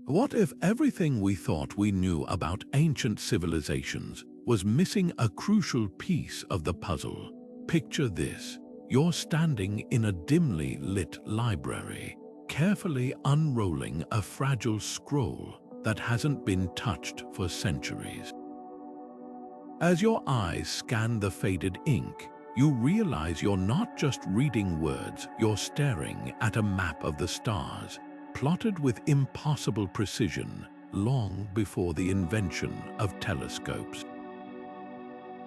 What if everything we thought we knew about ancient civilizations was missing a crucial piece of the puzzle? Picture this. You're standing in a dimly lit library, carefully unrolling a fragile scroll that hasn't been touched for centuries. As your eyes scan the faded ink, you realize you're not just reading words, you're staring at a map of the stars, plotted with impossible precision long before the invention of telescopes.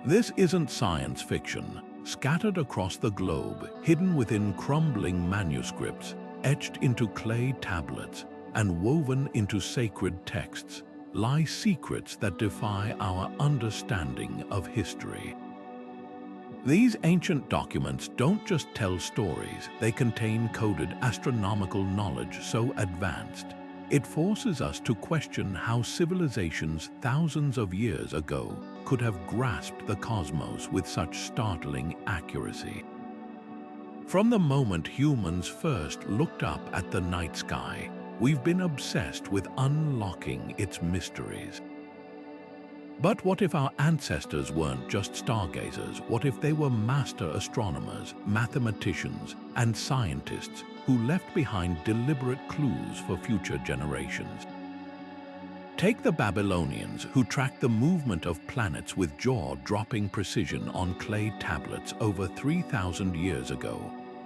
This isn't science fiction. Scattered across the globe, hidden within crumbling manuscripts, etched into clay tablets, and woven into sacred texts, lie secrets that defy our understanding of history. These ancient documents don't just tell stories, they contain coded astronomical knowledge so advanced, it forces us to question how civilizations thousands of years ago could have grasped the cosmos with such startling accuracy. From the moment humans first looked up at the night sky, we've been obsessed with unlocking its mysteries. But what if our ancestors weren't just stargazers? What if they were master astronomers, mathematicians, and scientists who left behind deliberate clues for future generations? Take the Babylonians, who tracked the movement of planets with jaw-dropping precision on clay tablets over 3,000 years ago,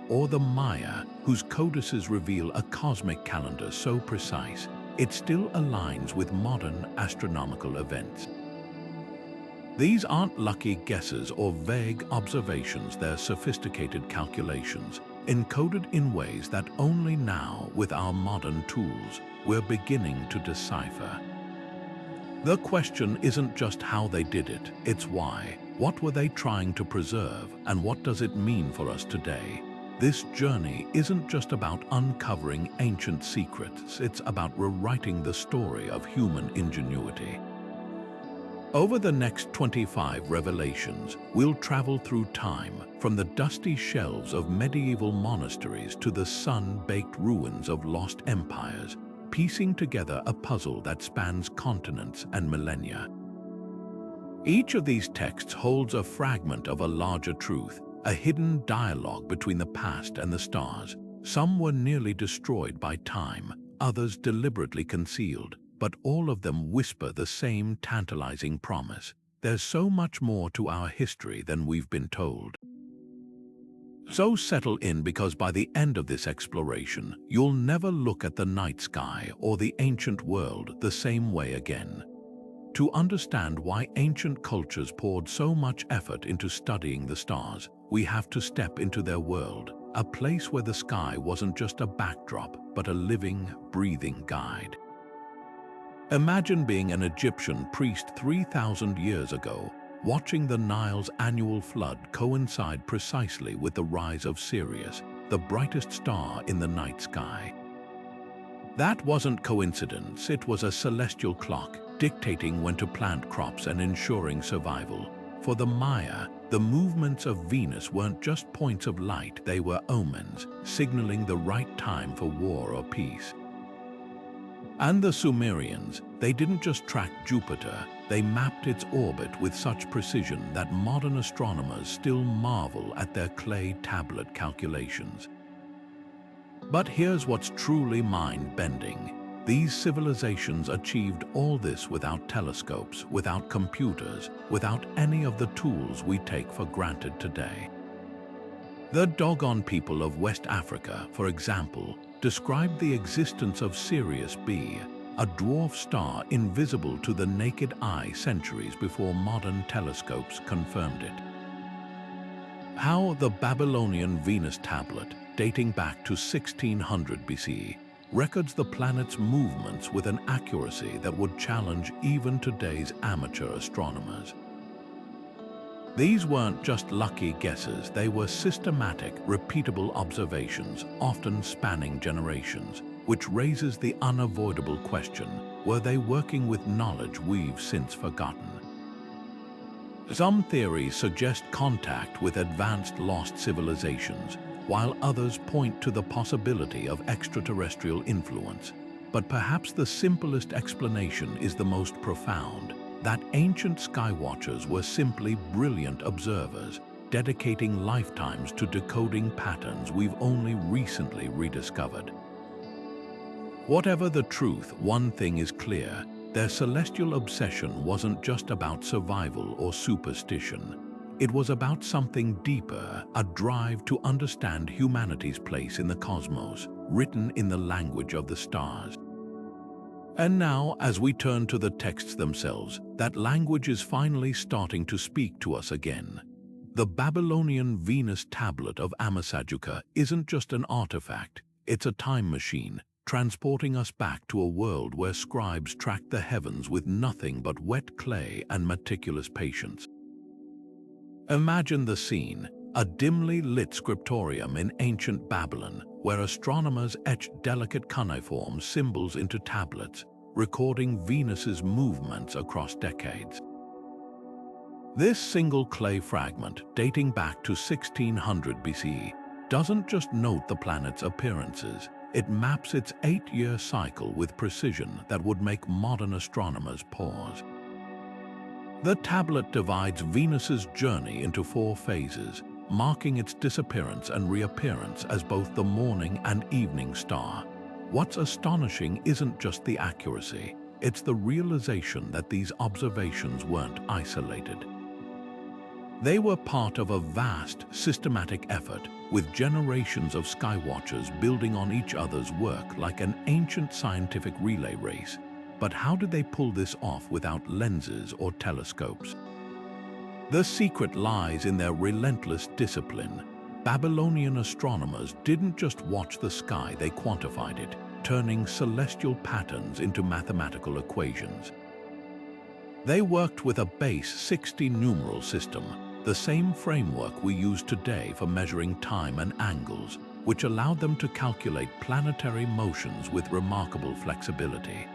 or the Maya, whose codices reveal a cosmic calendar so precise it still aligns with modern astronomical events. These aren't lucky guesses or vague observations, they're sophisticated calculations, encoded in ways that only now, with our modern tools, we're beginning to decipher. The question isn't just how they did it, it's why. What were they trying to preserve, and what does it mean for us today? This journey isn't just about uncovering ancient secrets, it's about rewriting the story of human ingenuity. Over the next 25 revelations, we'll travel through time, from the dusty shelves of medieval monasteries to the sun-baked ruins of lost empires, piecing together a puzzle that spans continents and millennia. Each of these texts holds a fragment of a larger truth, a hidden dialogue between the past and the stars. Some were nearly destroyed by time, others deliberately concealed, but all of them whisper the same tantalizing promise. There's so much more to our history than we've been told. So settle in, because by the end of this exploration, you'll never look at the night sky or the ancient world the same way again. To understand why ancient cultures poured so much effort into studying the stars, we have to step into their world, a place where the sky wasn't just a backdrop, but a living, breathing guide. Imagine being an Egyptian priest 3,000 years ago, watching the Nile's annual flood coincide precisely with the rise of Sirius, the brightest star in the night sky. That wasn't coincidence, it was a celestial clock dictating when to plant crops and ensuring survival. For the Maya, the movements of Venus weren't just points of light, they were omens, signaling the right time for war or peace. And the Sumerians, they didn't just track Jupiter, they mapped its orbit with such precision that modern astronomers still marvel at their clay tablet calculations. But here's what's truly mind-bending. These civilizations achieved all this without telescopes, without computers, without any of the tools we take for granted today. The Dogon people of West Africa, for example, described the existence of Sirius B, a dwarf star invisible to the naked eye centuries before modern telescopes confirmed it. How the Babylonian Venus Tablet, dating back to 1600 BC, records the planet's movements with an accuracy that would challenge even today's amateur astronomers. These weren't just lucky guesses, they were systematic, repeatable observations, often spanning generations, which raises the unavoidable question, were they working with knowledge we've since forgotten? Some theories suggest contact with advanced lost civilizations, while others point to the possibility of extraterrestrial influence. But perhaps the simplest explanation is the most profound, that ancient skywatchers were simply brilliant observers, dedicating lifetimes to decoding patterns we've only recently rediscovered. Whatever the truth, one thing is clear: their celestial obsession wasn't just about survival or superstition. It was about something deeper, a drive to understand humanity's place in the cosmos, written in the language of the stars. And now, as we turn to the texts themselves, that language is finally starting to speak to us again. The Babylonian Venus Tablet of Ammisaduqa isn't just an artifact, it's a time machine, transporting us back to a world where scribes tracked the heavens with nothing but wet clay and meticulous patience. Imagine the scene, a dimly lit scriptorium in ancient Babylon, where astronomers etched delicate cuneiform symbols into tablets, recording Venus's movements across decades. This single clay fragment, dating back to 1600 BCE, doesn't just note the planet's appearances, it maps its 8-year cycle with precision that would make modern astronomers pause. The tablet divides Venus's journey into 4 phases, marking its disappearance and reappearance as both the morning and evening star. What's astonishing isn't just the accuracy, it's the realization that these observations weren't isolated. They were part of a vast, systematic effort, with generations of skywatchers building on each other's work like an ancient scientific relay race. But how did they pull this off without lenses or telescopes? The secret lies in their relentless discipline. Babylonian astronomers didn't just watch the sky, they quantified it, turning celestial patterns into mathematical equations. They worked with a base 60-numeral system, the same framework we use today for measuring time and angles, which allowed them to calculate planetary motions with remarkable flexibility.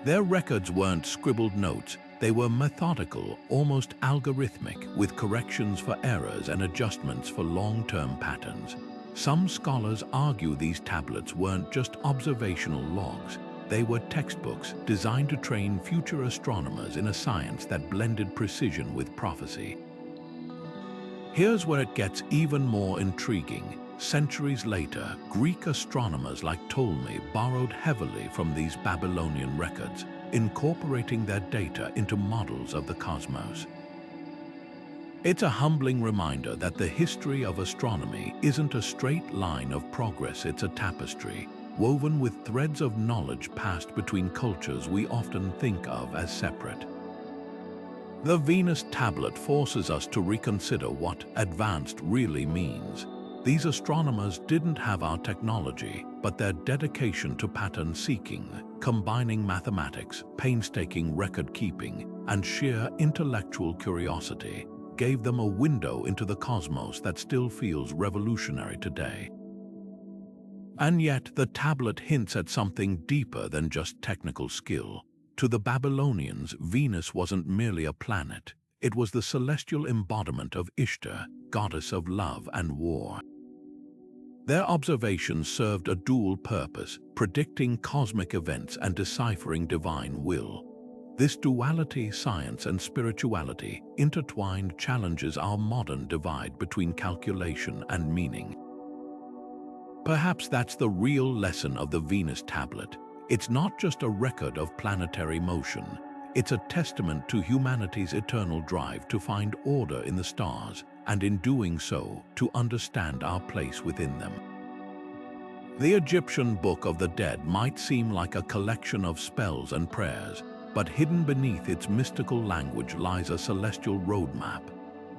Their records weren't scribbled notes, they were methodical, almost algorithmic, with corrections for errors and adjustments for long-term patterns. Some scholars argue these tablets weren't just observational logs, they were textbooks designed to train future astronomers in a science that blended precision with prophecy. Here's where it gets even more intriguing. Centuries later, Greek astronomers like Ptolemy borrowed heavily from these Babylonian records, incorporating their data into models of the cosmos. It's a humbling reminder that the history of astronomy isn't a straight line of progress, it's a tapestry, woven with threads of knowledge passed between cultures we often think of as separate. The Venus Tablet forces us to reconsider what advanced really means. These astronomers didn't have our technology, but their dedication to pattern seeking, combining mathematics, painstaking record-keeping, and sheer intellectual curiosity, gave them a window into the cosmos that still feels revolutionary today. And yet, the tablet hints at something deeper than just technical skill. To the Babylonians, Venus wasn't merely a planet. It was the celestial embodiment of Ishtar, goddess of love and war. Their observations served a dual purpose, predicting cosmic events and deciphering divine will. This duality, science and spirituality, intertwined, challenges our modern divide between calculation and meaning. Perhaps that's the real lesson of the Venus Tablet. It's not just a record of planetary motion. It's a testament to humanity's eternal drive to find order in the stars, and in doing so, to understand our place within them. The Egyptian Book of the Dead might seem like a collection of spells and prayers, but hidden beneath its mystical language lies a celestial roadmap.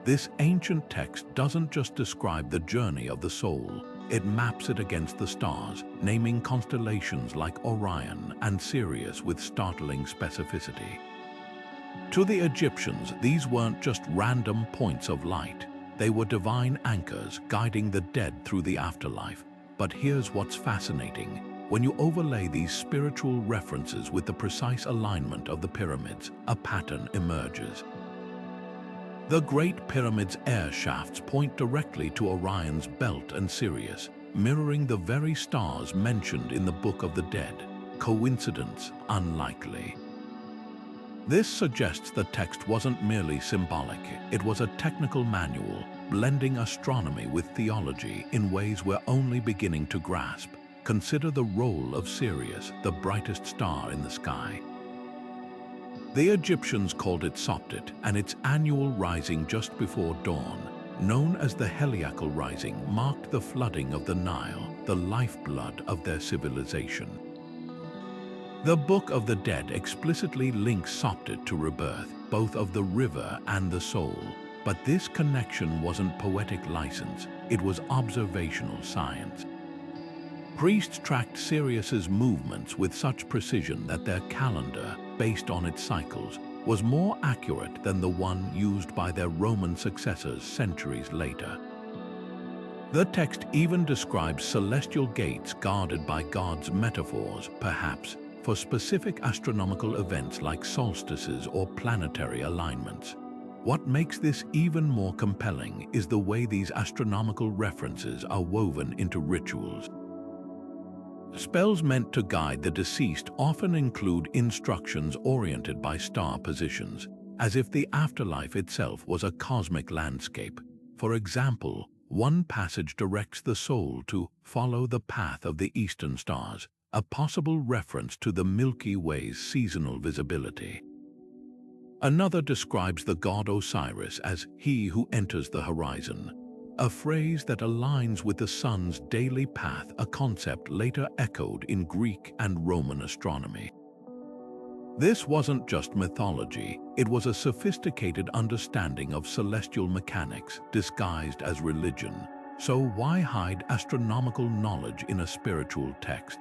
This ancient text doesn't just describe the journey of the soul, it maps it against the stars, naming constellations like Orion and Sirius with startling specificity. To the Egyptians, these weren't just random points of light. They were divine anchors guiding the dead through the afterlife. But here's what's fascinating. When you overlay these spiritual references with the precise alignment of the pyramids, a pattern emerges. The Great Pyramid's air shafts point directly to Orion's belt and Sirius, mirroring the very stars mentioned in the Book of the Dead. Coincidence? Unlikely. This suggests the text wasn't merely symbolic, it was a technical manual, blending astronomy with theology in ways we're only beginning to grasp. Consider the role of Sirius, the brightest star in the sky. The Egyptians called it Soptit, and its annual rising just before dawn, known as the Heliacal Rising, marked the flooding of the Nile, the lifeblood of their civilization. The Book of the Dead explicitly links Soptit to rebirth, both of the river and the soul. But this connection wasn't poetic license, it was observational science. Priests tracked Sirius's movements with such precision that their calendar, based on its cycles, was more accurate than the one used by their Roman successors centuries later. The text even describes celestial gates guarded by gods' metaphors, perhaps, for specific astronomical events like solstices or planetary alignments. What makes this even more compelling is the way these astronomical references are woven into rituals. Spells meant to guide the deceased often include instructions oriented by star positions, as if the afterlife itself was a cosmic landscape. For example, one passage directs the soul to follow the path of the eastern stars, a possible reference to the Milky Way's seasonal visibility. Another describes the god Osiris as he who enters the horizon, a phrase that aligns with the sun's daily path, a concept later echoed in Greek and Roman astronomy. This wasn't just mythology, it was a sophisticated understanding of celestial mechanics disguised as religion. So why hide astronomical knowledge in a spiritual text?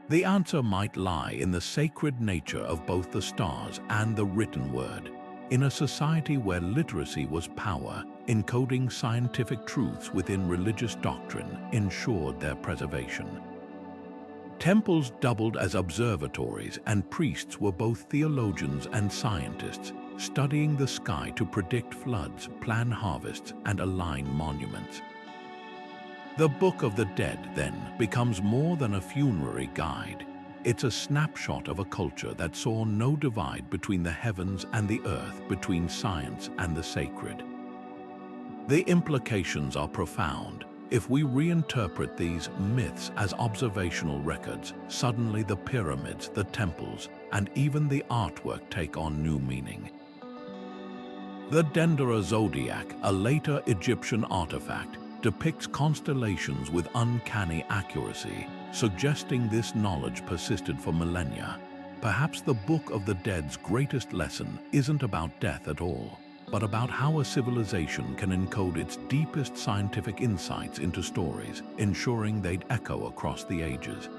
The answer might lie in the sacred nature of both the stars and the written word. In a society where literacy was power, encoding scientific truths within religious doctrine ensured their preservation. Temples doubled as observatories, and priests were both theologians and scientists, studying the sky to predict floods, plan harvests, and align monuments. The Book of the Dead, then, becomes more than a funerary guide. It's a snapshot of a culture that saw no divide between the heavens and the earth, between science and the sacred. The implications are profound. If we reinterpret these myths as observational records, suddenly the pyramids, the temples, and even the artwork take on new meaning. The Dendera Zodiac, a later Egyptian artifact, depicts constellations with uncanny accuracy, suggesting this knowledge persisted for millennia. Perhaps the Book of the Dead's greatest lesson isn't about death at all, but about how a civilization can encode its deepest scientific insights into stories, ensuring they'd echo across the ages.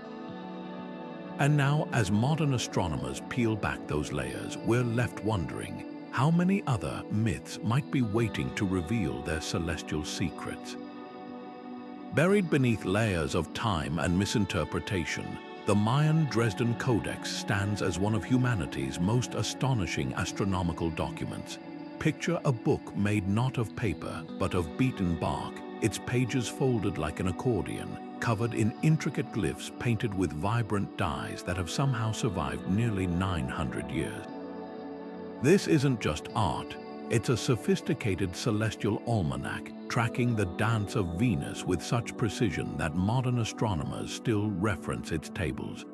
And now, as modern astronomers peel back those layers, we're left wondering how many other myths might be waiting to reveal their celestial secrets. Buried beneath layers of time and misinterpretation, the Mayan Dresden Codex stands as one of humanity's most astonishing astronomical documents. Picture a book made not of paper, but of beaten bark, its pages folded like an accordion, covered in intricate glyphs painted with vibrant dyes that have somehow survived nearly 900 years. This isn't just art, it's a sophisticated celestial almanac, tracking the dance of Venus with such precision that modern astronomers still reference its tables.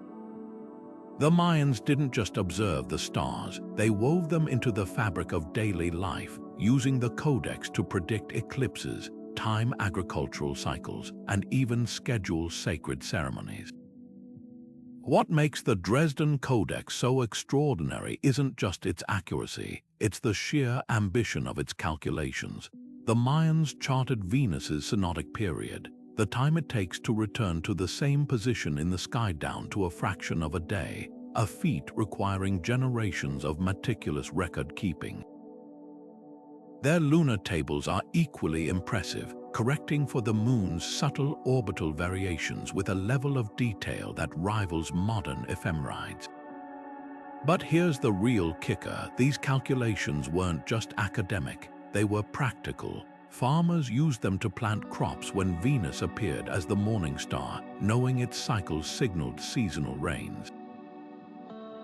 The Mayans didn't just observe the stars, they wove them into the fabric of daily life, using the codex to predict eclipses, time agricultural cycles, and even schedule sacred ceremonies. What makes the Dresden Codex so extraordinary isn't just its accuracy, it's the sheer ambition of its calculations. The Mayans charted Venus's synodic period, the time it takes to return to the same position in the sky down to a fraction of a day, a feat requiring generations of meticulous record-keeping. Their lunar tables are equally impressive, correcting for the moon's subtle orbital variations with a level of detail that rivals modern ephemerides. But here's the real kicker: these calculations weren't just academic, they were practical. Farmers used them to plant crops when Venus appeared as the morning star, knowing its cycles signaled seasonal rains.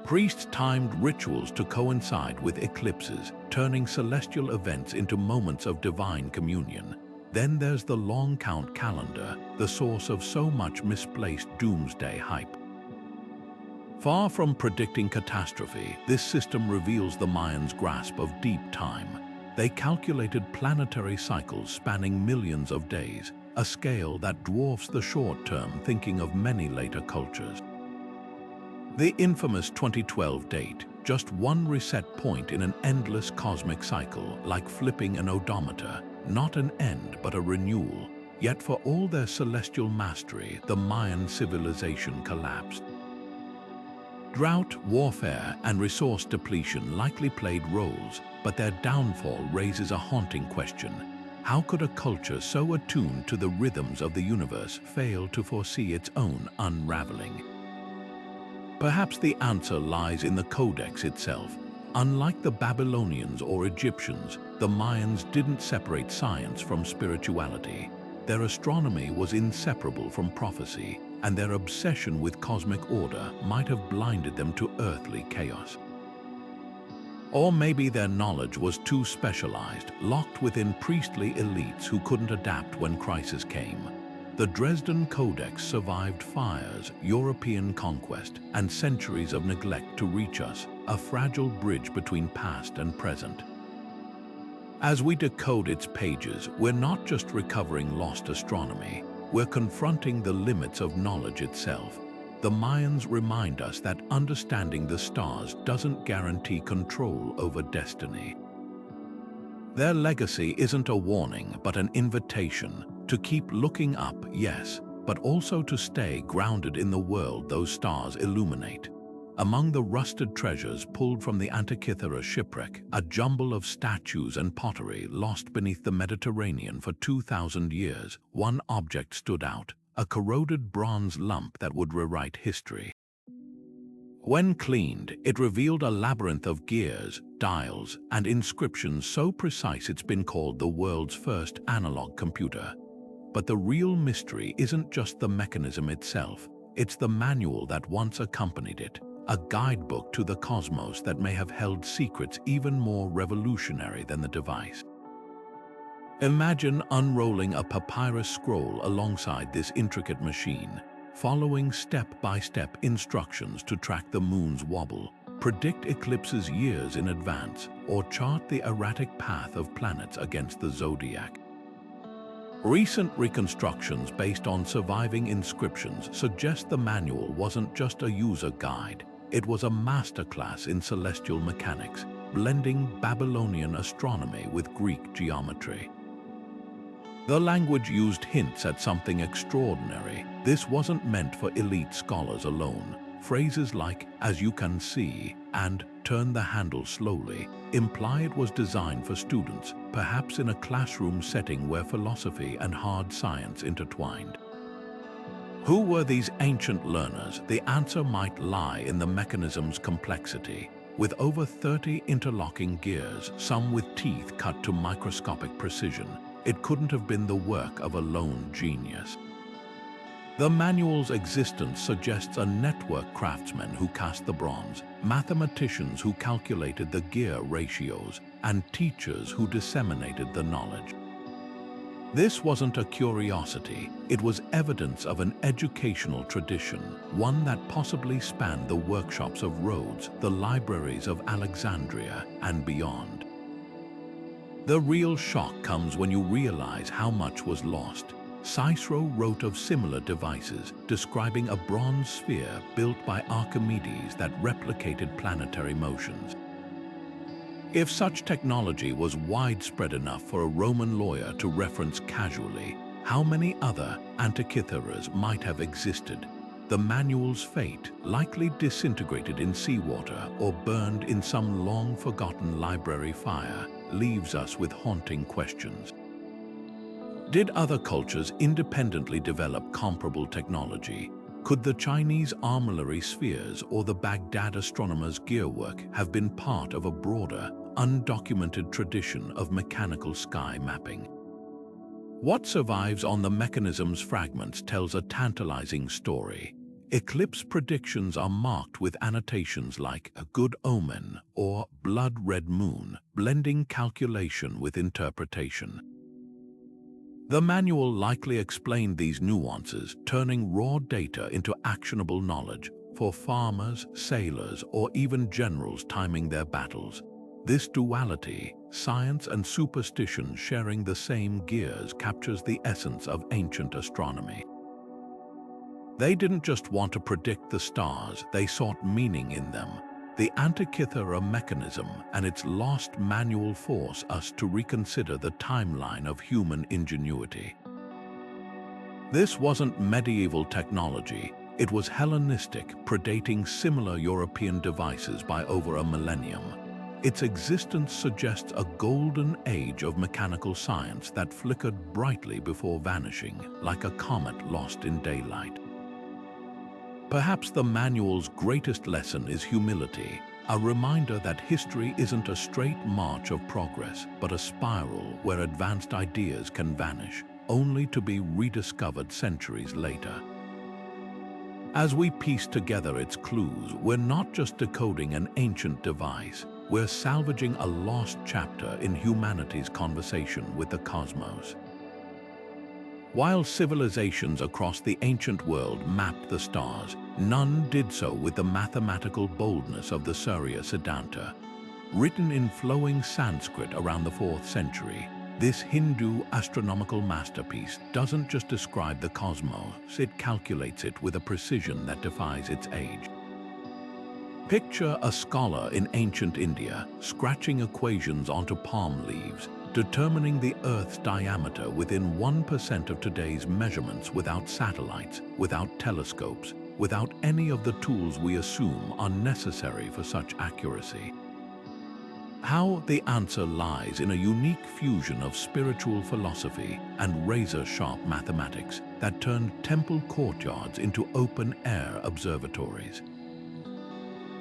Priests timed rituals to coincide with eclipses, turning celestial events into moments of divine communion. Then there's the long count calendar, the source of so much misplaced doomsday hype. Far from predicting catastrophe, this system reveals the Mayans' grasp of deep time. They calculated planetary cycles spanning millions of days, a scale that dwarfs the short-term thinking of many later cultures. The infamous 2012 date, just one reset point in an endless cosmic cycle, like flipping an odometer, not an end but a renewal. Yet for all their celestial mastery, the Mayan civilization collapsed. Drought, warfare, and resource depletion likely played roles, but their downfall raises a haunting question. How could a culture so attuned to the rhythms of the universe fail to foresee its own unraveling? Perhaps the answer lies in the codex itself. Unlike the Babylonians or Egyptians, the Mayans didn't separate science from spirituality. Their astronomy was inseparable from prophecy, and their obsession with cosmic order might have blinded them to earthly chaos. Or maybe their knowledge was too specialized, locked within priestly elites who couldn't adapt when crisis came. The Dresden Codex survived fires, European conquest, and centuries of neglect to reach us, a fragile bridge between past and present. As we decode its pages, we're not just recovering lost astronomy, we're confronting the limits of knowledge itself. The Mayans remind us that understanding the stars doesn't guarantee control over destiny. Their legacy isn't a warning, but an invitation to keep looking up, yes, but also to stay grounded in the world those stars illuminate. Among the rusted treasures pulled from the Antikythera shipwreck, a jumble of statues and pottery lost beneath the Mediterranean for 2,000 years, one object stood out, a corroded bronze lump that would rewrite history. When cleaned, it revealed a labyrinth of gears, dials, and inscriptions so precise it's been called the world's first analog computer. But the real mystery isn't just the mechanism itself, it's the manual that once accompanied it. A guidebook to the cosmos that may have held secrets even more revolutionary than the device. Imagine unrolling a papyrus scroll alongside this intricate machine, following step-by-step instructions to track the moon's wobble, predict eclipses years in advance, or chart the erratic path of planets against the Zodiac. Recent reconstructions based on surviving inscriptions suggest the manual wasn't just a user guide. It was a masterclass in celestial mechanics, blending Babylonian astronomy with Greek geometry. The language used hints at something extraordinary. This wasn't meant for elite scholars alone. Phrases like, "as you can see," and "turn the handle slowly," imply it was designed for students, perhaps in a classroom setting where philosophy and hard science intertwined. Who were these ancient learners? The answer might lie in the mechanism's complexity. With over 30 interlocking gears, some with teeth cut to microscopic precision, it couldn't have been the work of a lone genius. The manual's existence suggests a network craftsmen who cast the bronze, mathematicians who calculated the gear ratios, and teachers who disseminated the knowledge. This wasn't a curiosity, it was evidence of an educational tradition, one that possibly spanned the workshops of Rhodes, the libraries of Alexandria, and beyond. The real shock comes when you realize how much was lost. Cicero wrote of similar devices, describing a bronze sphere built by Archimedes that replicated planetary motions. If such technology was widespread enough for a Roman lawyer to reference casually, how many other Antikytheras might have existed? The manual's fate, likely disintegrated in seawater or burned in some long-forgotten library fire, leaves us with haunting questions. Did other cultures independently develop comparable technology? Could the Chinese armillary spheres or the Baghdad astronomers' gearwork have been part of a broader, undocumented tradition of mechanical sky mapping? What survives on the mechanism's fragments tells a tantalizing story. Eclipse predictions are marked with annotations like a good omen or blood red moon, blending calculation with interpretation. The manual likely explained these nuances, turning raw data into actionable knowledge for farmers, sailors, or even generals timing their battles. This duality, science and superstition sharing the same gears, captures the essence of ancient astronomy. They didn't just want to predict the stars, they sought meaning in them. The Antikythera Mechanism and its lost manual force us to reconsider the timeline of human ingenuity. This wasn't medieval technology, it was Hellenistic, predating similar European devices by over a millennium. Its existence suggests a golden age of mechanical science that flickered brightly before vanishing, like a comet lost in daylight. Perhaps the manual's greatest lesson is humility, a reminder that history isn't a straight march of progress, but a spiral where advanced ideas can vanish, only to be rediscovered centuries later. As we piece together its clues, we're not just decoding an ancient device, we're salvaging a lost chapter in humanity's conversation with the cosmos. While civilizations across the ancient world mapped the stars, none did so with the mathematical boldness of the Suria Sedanta. Written in flowing Sanskrit around the 4th century, this Hindu astronomical masterpiece doesn't just describe the cosmos, it calculates it with a precision that defies its age. Picture a scholar in ancient India scratching equations onto palm leaves, determining the Earth's diameter within 1% of today's measurements without satellites, without telescopes, without any of the tools we assume are necessary for such accuracy. How the answer lies in a unique fusion of spiritual philosophy and razor-sharp mathematics that turned temple courtyards into open-air observatories.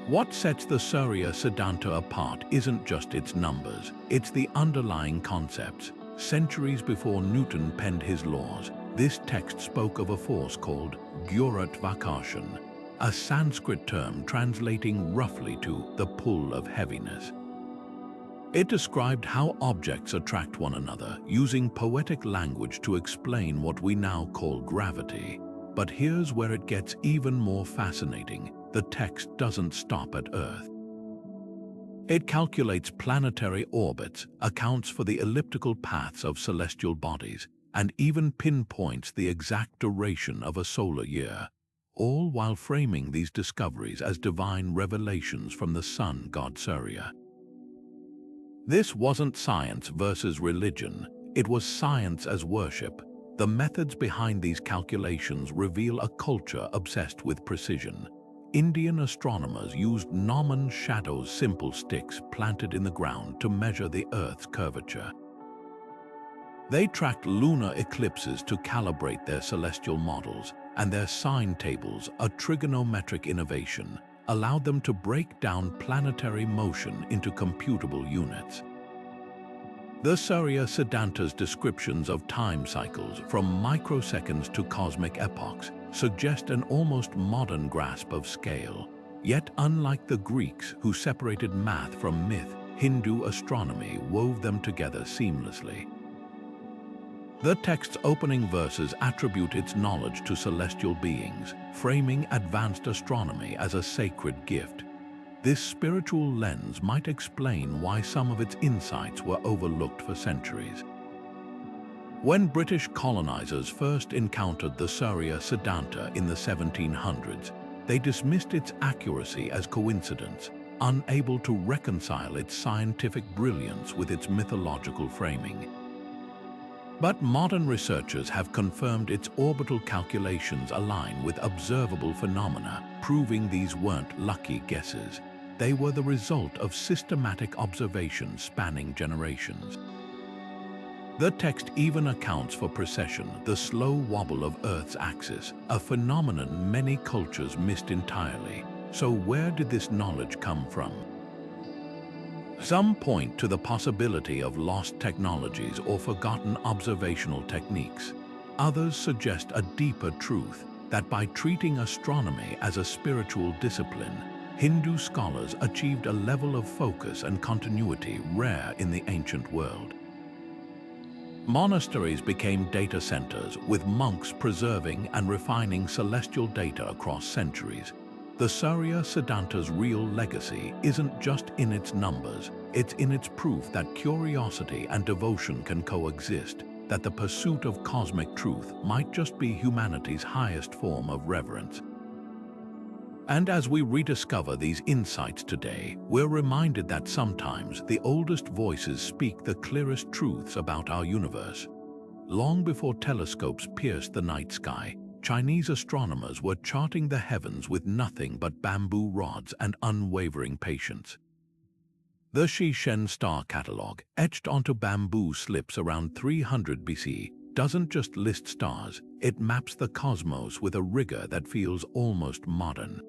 What sets the Suria Sedanta apart isn't just its numbers, it's the underlying concepts. Centuries before Newton penned his laws, this text spoke of a force called Gurutvakashan, a Sanskrit term translating roughly to the pull of heaviness. It described how objects attract one another, using poetic language to explain what we now call gravity. But here's where it gets even more fascinating. The text doesn't stop at Earth. It calculates planetary orbits, accounts for the elliptical paths of celestial bodies, and even pinpoints the exact duration of a solar year, all while framing these discoveries as divine revelations from the sun god Suria. This wasn't science versus religion, it was science as worship. The methods behind these calculations reveal a culture obsessed with precision. Indian astronomers used gnomon shadows, simple sticks planted in the ground to measure the Earth's curvature. They tracked lunar eclipses to calibrate their celestial models, and their sign tables, a trigonometric innovation, allowed them to break down planetary motion into computable units. The Suria Sedanta's descriptions of time cycles, from microseconds to cosmic epochs, suggest an almost modern grasp of scale. Yet unlike the Greeks, who separated math from myth, Hindu astronomy wove them together seamlessly. The text's opening verses attribute its knowledge to celestial beings, framing advanced astronomy as a sacred gift. This spiritual lens might explain why some of its insights were overlooked for centuries. When British colonizers first encountered the Suria Sedanta in the 1700s, they dismissed its accuracy as coincidence, unable to reconcile its scientific brilliance with its mythological framing. But modern researchers have confirmed its orbital calculations align with observable phenomena, proving these weren't lucky guesses. They were the result of systematic observation spanning generations. The text even accounts for precession, the slow wobble of Earth's axis, a phenomenon many cultures missed entirely. So where did this knowledge come from? Some point to the possibility of lost technologies or forgotten observational techniques. Others suggest a deeper truth, that by treating astronomy as a spiritual discipline, Hindu scholars achieved a level of focus and continuity rare in the ancient world. Monasteries became data centers, with monks preserving and refining celestial data across centuries. The Suria Sedanta's real legacy isn't just in its numbers, it's in its proof that curiosity and devotion can coexist, that the pursuit of cosmic truth might just be humanity's highest form of reverence. And as we rediscover these insights today, we're reminded that sometimes the oldest voices speak the clearest truths about our universe. Long before telescopes pierced the night sky, Chinese astronomers were charting the heavens with nothing but bamboo rods and unwavering patience. The Shishin star catalogue, etched onto bamboo slips around 300 BC, doesn't just list stars, it maps the cosmos with a rigor that feels almost modern.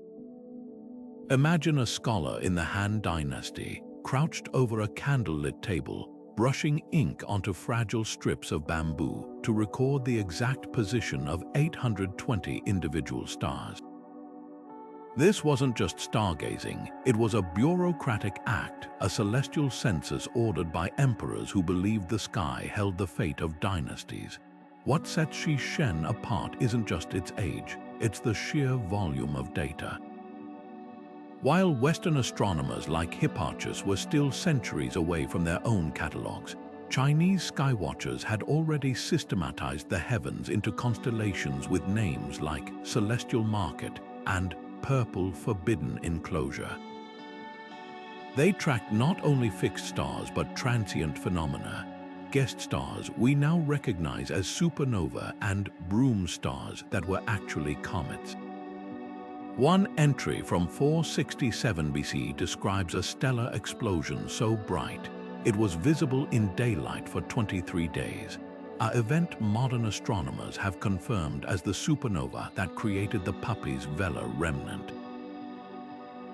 Imagine a scholar in the Han Dynasty, crouched over a candlelit table, brushing ink onto fragile strips of bamboo to record the exact position of 820 individual stars. This wasn't just stargazing, it was a bureaucratic act, a celestial census ordered by emperors who believed the sky held the fate of dynasties. What sets Shishin apart isn't just its age, it's the sheer volume of data. While Western astronomers like Hipparchus were still centuries away from their own catalogues, Chinese skywatchers had already systematized the heavens into constellations with names like Celestial Market and Purple Forbidden Enclosure. They tracked not only fixed stars but transient phenomena, guest stars we now recognize as supernova and broom stars that were actually comets. One entry from 467 BC describes a stellar explosion so bright it was visible in daylight for 23 days, an event modern astronomers have confirmed as the supernova that created the Puppis Vela remnant.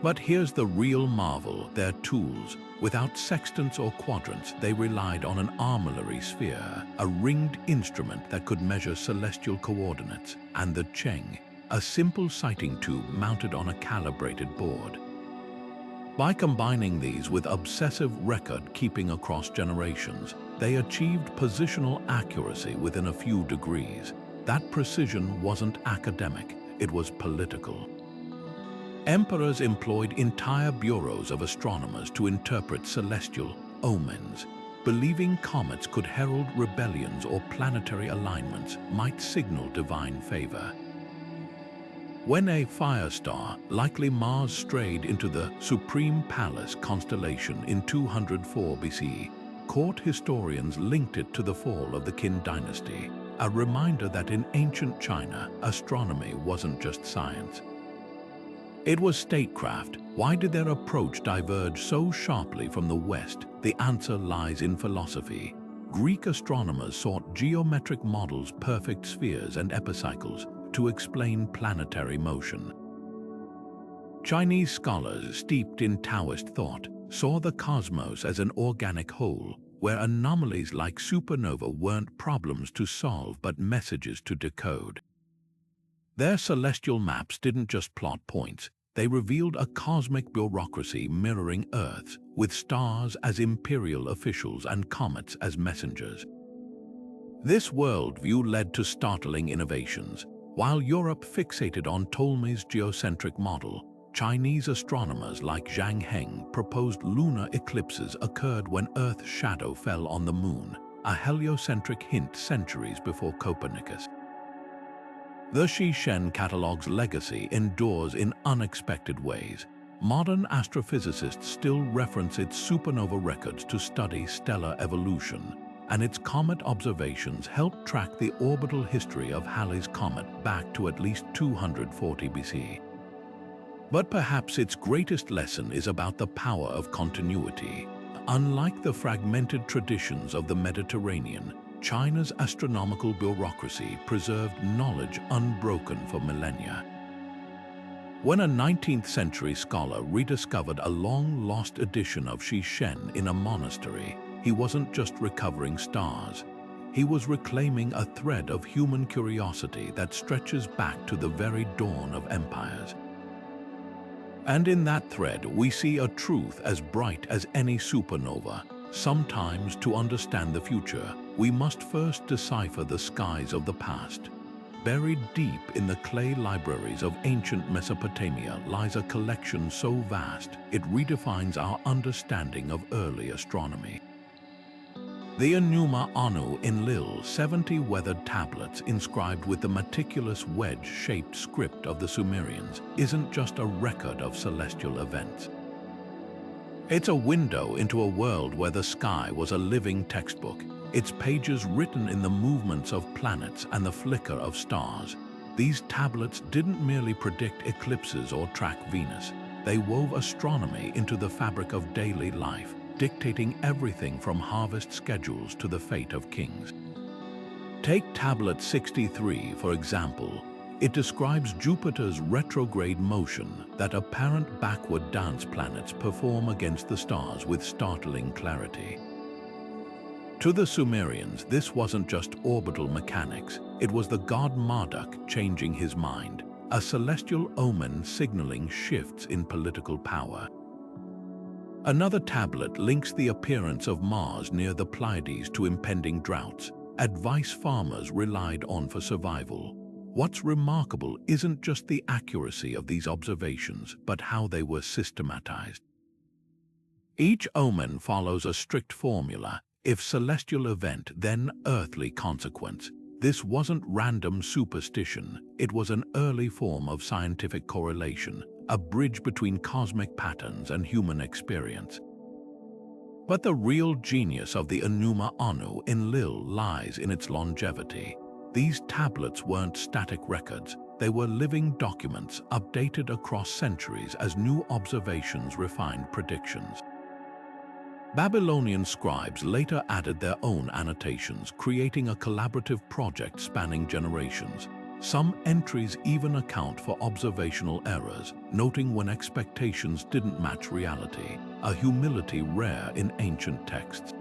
But here's the real marvel, their tools. Without sextants or quadrants, they relied on an armillary sphere, a ringed instrument that could measure celestial coordinates, and the Cheng, a simple sighting tube mounted on a calibrated board. By combining these with obsessive record-keeping across generations, they achieved positional accuracy within a few degrees. That precision wasn't academic, it was political. Emperors employed entire bureaus of astronomers to interpret celestial omens, believing comets could herald rebellions or planetary alignments might signal divine favor. When a fire star, likely Mars, strayed into the Supreme Palace constellation in 204 BC, court historians linked it to the fall of the Qin dynasty, a reminder that in ancient China, astronomy wasn't just science. It was statecraft. Why did their approach diverge so sharply from the West? The answer lies in philosophy. Greek astronomers sought geometric models, perfect spheres and epicycles, to explain planetary motion. Chinese scholars steeped in Taoist thought saw the cosmos as an organic whole, where anomalies like supernova weren't problems to solve but messages to decode. Their celestial maps didn't just plot points, they revealed a cosmic bureaucracy mirroring Earth's, with stars as imperial officials and comets as messengers. This worldview led to startling innovations. While Europe fixated on Ptolemy's geocentric model, Chinese astronomers like Zhang Heng proposed lunar eclipses occurred when Earth's shadow fell on the moon, a heliocentric hint centuries before Copernicus. The Shishin catalogue's legacy endures in unexpected ways. Modern astrophysicists still reference its supernova records to study stellar evolution, and its comet observations help track the orbital history of Halley's Comet back to at least 240 BC. But perhaps its greatest lesson is about the power of continuity. Unlike the fragmented traditions of the Mediterranean, China's astronomical bureaucracy preserved knowledge unbroken for millennia. When a 19th century scholar rediscovered a long-lost edition of Shishin in a monastery, he wasn't just recovering stars. He was reclaiming a thread of human curiosity that stretches back to the very dawn of empires. And in that thread, we see a truth as bright as any supernova. Sometimes, to understand the future, we must first decipher the skies of the past. Buried deep in the clay libraries of ancient Mesopotamia lies a collection so vast it redefines our understanding of early astronomy. The Enuma Anu in Lill, 70 weathered tablets inscribed with the meticulous wedge-shaped script of the Sumerians, isn't just a record of celestial events. It's a window into a world where the sky was a living textbook, its pages written in the movements of planets and the flicker of stars. These tablets didn't merely predict eclipses or track Venus. They wove astronomy into the fabric of daily life, dictating everything from harvest schedules to the fate of kings. Take Tablet 63, for example. It describes Jupiter's retrograde motion, that apparent backward dance planets perform against the stars with startling clarity. To the Sumerians, this wasn't just orbital mechanics. It was the god Marduk changing his mind, a celestial omen signaling shifts in political power. Another tablet links the appearance of Mars near the Pleiades to impending droughts, advice farmers relied on for survival. What's remarkable isn't just the accuracy of these observations, but how they were systematized. Each omen follows a strict formula. If celestial event, then earthly consequence. This wasn't random superstition. It was an early form of scientific correlation, a bridge between cosmic patterns and human experience. But the real genius of the Enuma Anu in Lill lies in its longevity. These tablets weren't static records. They were living documents, updated across centuries as new observations refined predictions. Babylonian scribes later added their own annotations, creating a collaborative project spanning generations. Some entries even account for observational errors, noting when expectations didn't match reality, a humility rare in ancient texts.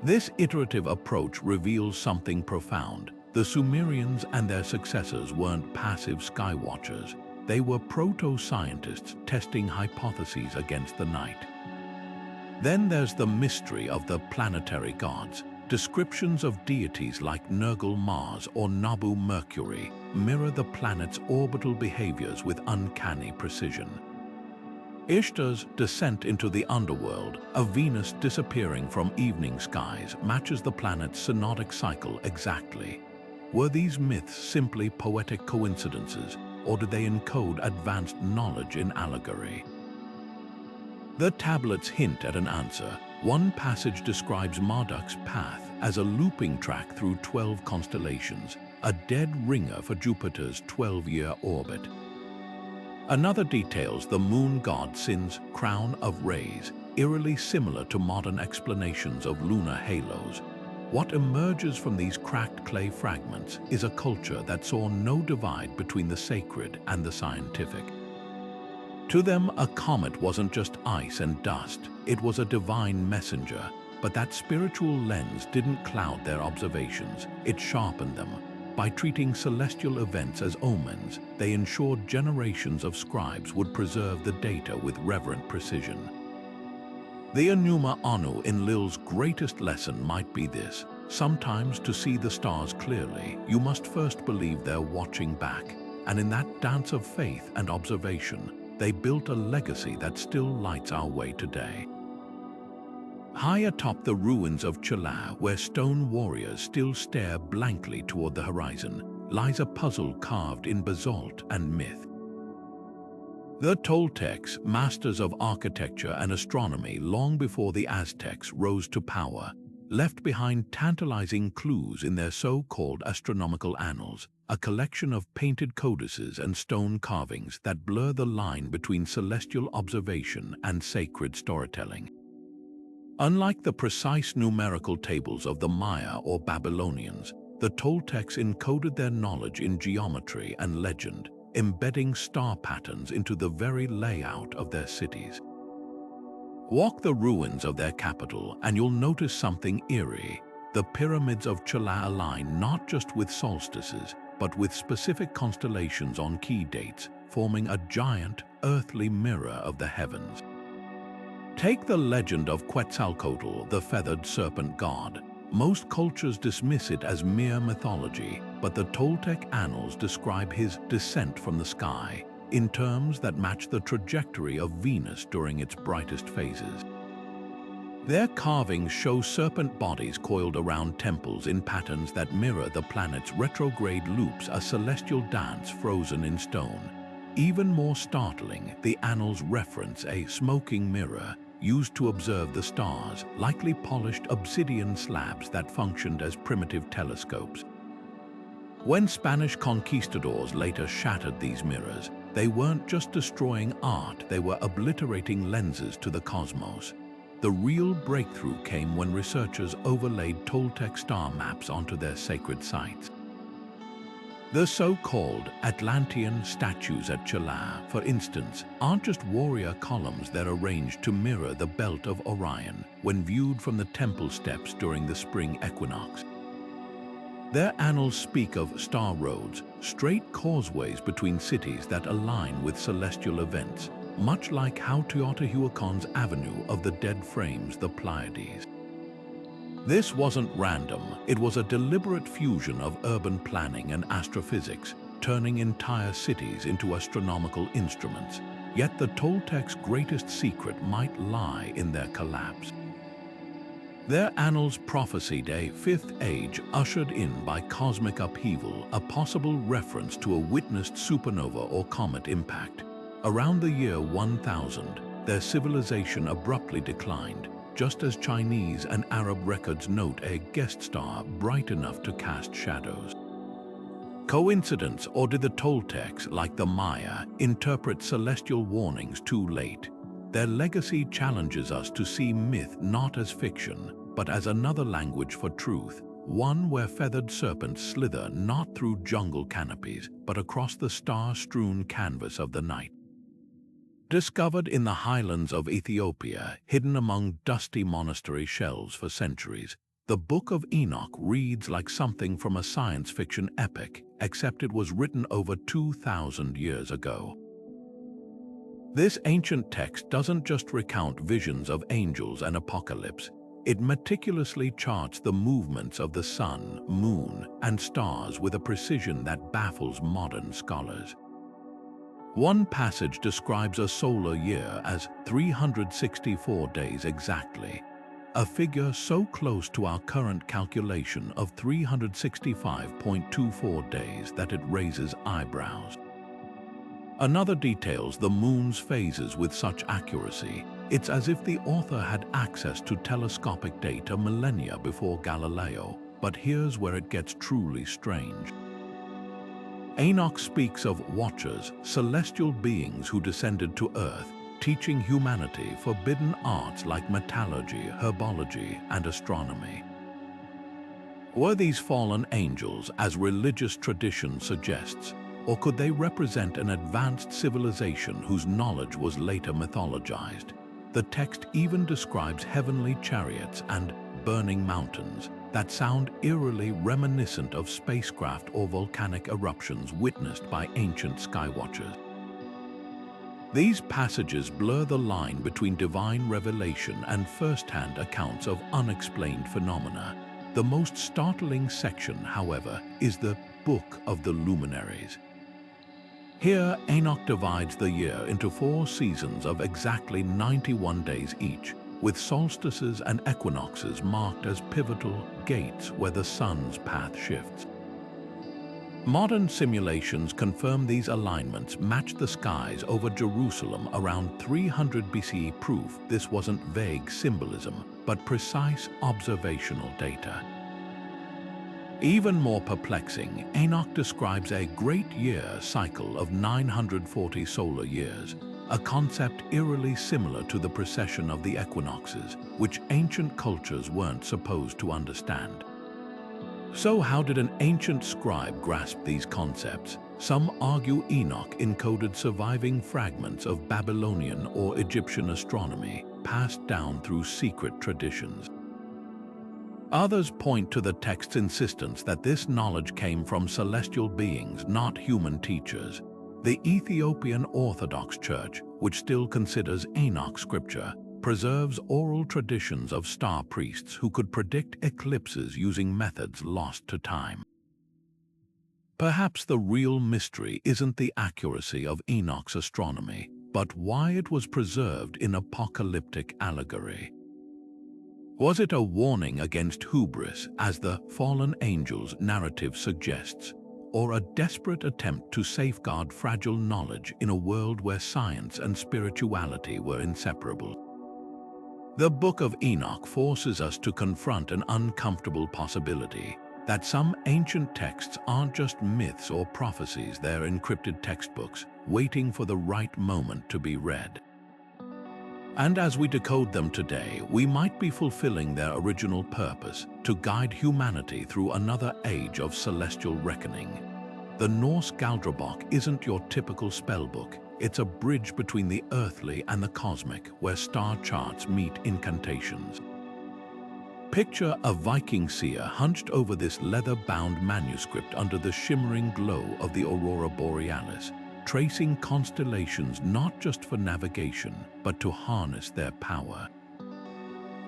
This iterative approach reveals something profound. The Sumerians and their successors weren't passive skywatchers. They were proto-scientists testing hypotheses against the night. Then there's the mystery of the planetary gods. Descriptions of deities like Nergal Mars or Nabu Mercury mirror the planet's orbital behaviors with uncanny precision. Ishtar's descent into the underworld, a Venus disappearing from evening skies, matches the planet's synodic cycle exactly. Were these myths simply poetic coincidences, or did they encode advanced knowledge in allegory? The tablets hint at an answer. One passage describes Marduk's path as a looping track through 12 constellations, a dead ringer for Jupiter's 12-year orbit. Another details the moon god Sin's crown of rays, eerily similar to modern explanations of lunar halos. What emerges from these cracked clay fragments is a culture that saw no divide between the sacred and the scientific. To them, a comet wasn't just ice and dust, it was a divine messenger. But that spiritual lens didn't cloud their observations, it sharpened them. By treating celestial events as omens, they ensured generations of scribes would preserve the data with reverent precision. The Enuma Anu in Lill's greatest lesson might be this: sometimes to see the stars clearly, you must first believe they're watching back. And in that dance of faith and observation, they built a legacy that still lights our way today. High atop the ruins of Chala, where stone warriors still stare blankly toward the horizon, lies a puzzle carved in basalt and myth. The Toltecs, masters of architecture and astronomy long before the Aztecs rose to power, left behind tantalizing clues in their so-called astronomical annals, a collection of painted codices and stone carvings that blur the line between celestial observation and sacred storytelling. Unlike the precise numerical tables of the Maya or Babylonians, the Toltecs encoded their knowledge in geometry and legend, embedding star patterns into the very layout of their cities. Walk the ruins of their capital and you'll notice something eerie. The pyramids of Chela align not just with solstices, but with specific constellations on key dates, forming a giant, earthly mirror of the heavens. Take the legend of Quetzalcoatl, the feathered serpent god. Most cultures dismiss it as mere mythology, but the Toltec annals describe his descent from the sky in terms that match the trajectory of Venus during its brightest phases. Their carvings show serpent bodies coiled around temples in patterns that mirror the planet's retrograde loops, a celestial dance frozen in stone. Even more startling, the annals reference a smoking mirror used to observe the stars, likely polished obsidian slabs that functioned as primitive telescopes. When Spanish conquistadors later shattered these mirrors, they weren't just destroying art, they were obliterating lenses to the cosmos. The real breakthrough came when researchers overlaid Toltec star maps onto their sacred sites. The so-called Atlantean statues at Chela, for instance, aren't just warrior columns, they're arranged to mirror the belt of Orion when viewed from the temple steps during the spring equinox. Their annals speak of star roads, straight causeways between cities that align with celestial events, much like how Teotihuacan's Avenue of the Dead frames the Pleiades. This wasn't random, it was a deliberate fusion of urban planning and astrophysics, turning entire cities into astronomical instruments. Yet the Toltecs' greatest secret might lie in their collapse. Their annals prophesied a fifth age ushered in by cosmic upheaval, a possible reference to a witnessed supernova or comet impact. Around the year 1000, their civilization abruptly declined, just as Chinese and Arab records note a guest star bright enough to cast shadows. Coincidence, or did the Toltecs, like the Maya, interpret celestial warnings too late? Their legacy challenges us to see myth not as fiction, but as another language for truth, one where feathered serpents slither not through jungle canopies, but across the star-strewn canvas of the night. Discovered in the highlands of Ethiopia, hidden among dusty monastery shelves for centuries, the Book of Enoch reads like something from a science fiction epic, except it was written over 2,000 years ago. This ancient text doesn't just recount visions of angels and apocalypse, it meticulously charts the movements of the sun, moon, and stars with a precision that baffles modern scholars. One passage describes a solar year as 364 days exactly, a figure so close to our current calculation of 365.24 days that it raises eyebrows. Another details the moon's phases with such accuracy. It's as if the author had access to telescopic data millennia before Galileo, but here's where it gets truly strange. Enoch speaks of watchers, celestial beings who descended to Earth, teaching humanity forbidden arts like metallurgy, herbology, and astronomy. Were these fallen angels, as religious tradition suggests, or could they represent an advanced civilization whose knowledge was later mythologized? The text even describes heavenly chariots and burning mountains that sound eerily reminiscent of spacecraft or volcanic eruptions witnessed by ancient skywatchers. These passages blur the line between divine revelation and first-hand accounts of unexplained phenomena. The most startling section, however, is the Book of the Luminaries. Here, Enoch divides the year into 4 seasons of exactly 91 days each, with solstices and equinoxes marked as pivotal gates where the sun's path shifts. Modern simulations confirm these alignments match the skies over Jerusalem around 300 BCE, proof this wasn't vague symbolism, but precise observational data. Even more perplexing, Enoch describes a great year cycle of 940 solar years, a concept eerily similar to the precession of the equinoxes, which ancient cultures weren't supposed to understand. So how did an ancient scribe grasp these concepts? Some argue Enoch encoded surviving fragments of Babylonian or Egyptian astronomy passed down through secret traditions. Others point to the text's insistence that this knowledge came from celestial beings, not human teachers. The Ethiopian Orthodox Church, which still considers Enoch scripture, preserves oral traditions of star priests who could predict eclipses using methods lost to time. Perhaps the real mystery isn't the accuracy of Enoch's astronomy, but why it was preserved in apocalyptic allegory. Was it a warning against hubris, as the fallen angels narrative suggests, or a desperate attempt to safeguard fragile knowledge in a world where science and spirituality were inseparable? The Book of Enoch forces us to confront an uncomfortable possibility, that some ancient texts aren't just myths or prophecies, they're encrypted textbooks, waiting for the right moment to be read. And as we decode them today, we might be fulfilling their original purpose, to guide humanity through another age of celestial reckoning. The Norse Galdrabok isn't your typical spellbook. It's a bridge between the earthly and the cosmic, where star charts meet incantations. Picture a Viking seer hunched over this leather-bound manuscript under the shimmering glow of the aurora borealis, tracing constellations not just for navigation, but to harness their power.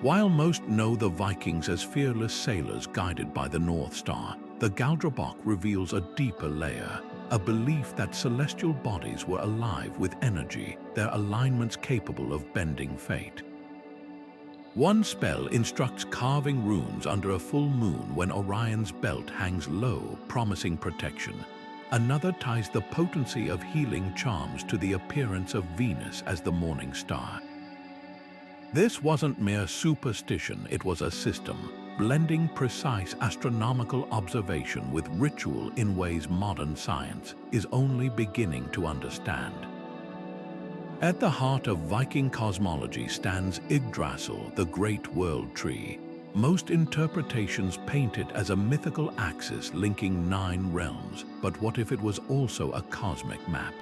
While most know the Vikings as fearless sailors guided by the North Star, the Galdrabok reveals a deeper layer, a belief that celestial bodies were alive with energy, their alignments capable of bending fate. One spell instructs carving runes under a full moon when Orion's belt hangs low, promising protection. Another ties the potency of healing charms to the appearance of Venus as the morning star. This wasn't mere superstition, it was a system, blending precise astronomical observation with ritual in ways modern science is only beginning to understand. At the heart of Viking cosmology stands Yggdrasil, the great world tree. Most interpretations paint it as a mythical axis linking 9 realms, but what if it was also a cosmic map?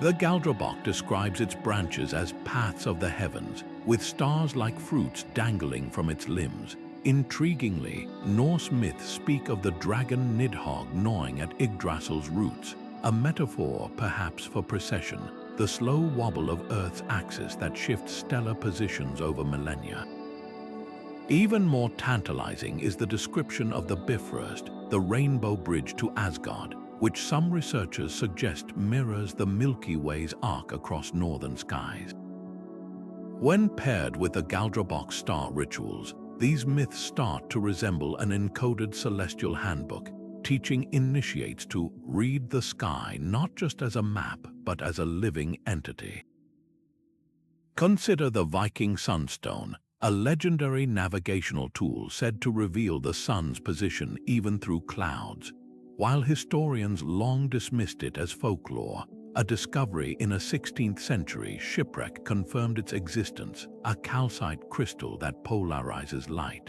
The Galdrabok describes its branches as paths of the heavens, with stars like fruits dangling from its limbs. Intriguingly, Norse myths speak of the dragon Nidhogg gnawing at Yggdrasil's roots, a metaphor perhaps for precession, the slow wobble of Earth's axis that shifts stellar positions over millennia. Even more tantalizing is the description of the Bifrost, the rainbow bridge to Asgard, which some researchers suggest mirrors the Milky Way's arc across northern skies. When paired with the Galdrabok star rituals, these myths start to resemble an encoded celestial handbook, teaching initiates to read the sky not just as a map, but as a living entity. Consider the Viking Sunstone, a legendary navigational tool said to reveal the sun's position even through clouds. While historians long dismissed it as folklore, a discovery in a 16th century shipwreck confirmed its existence, a calcite crystal that polarizes light.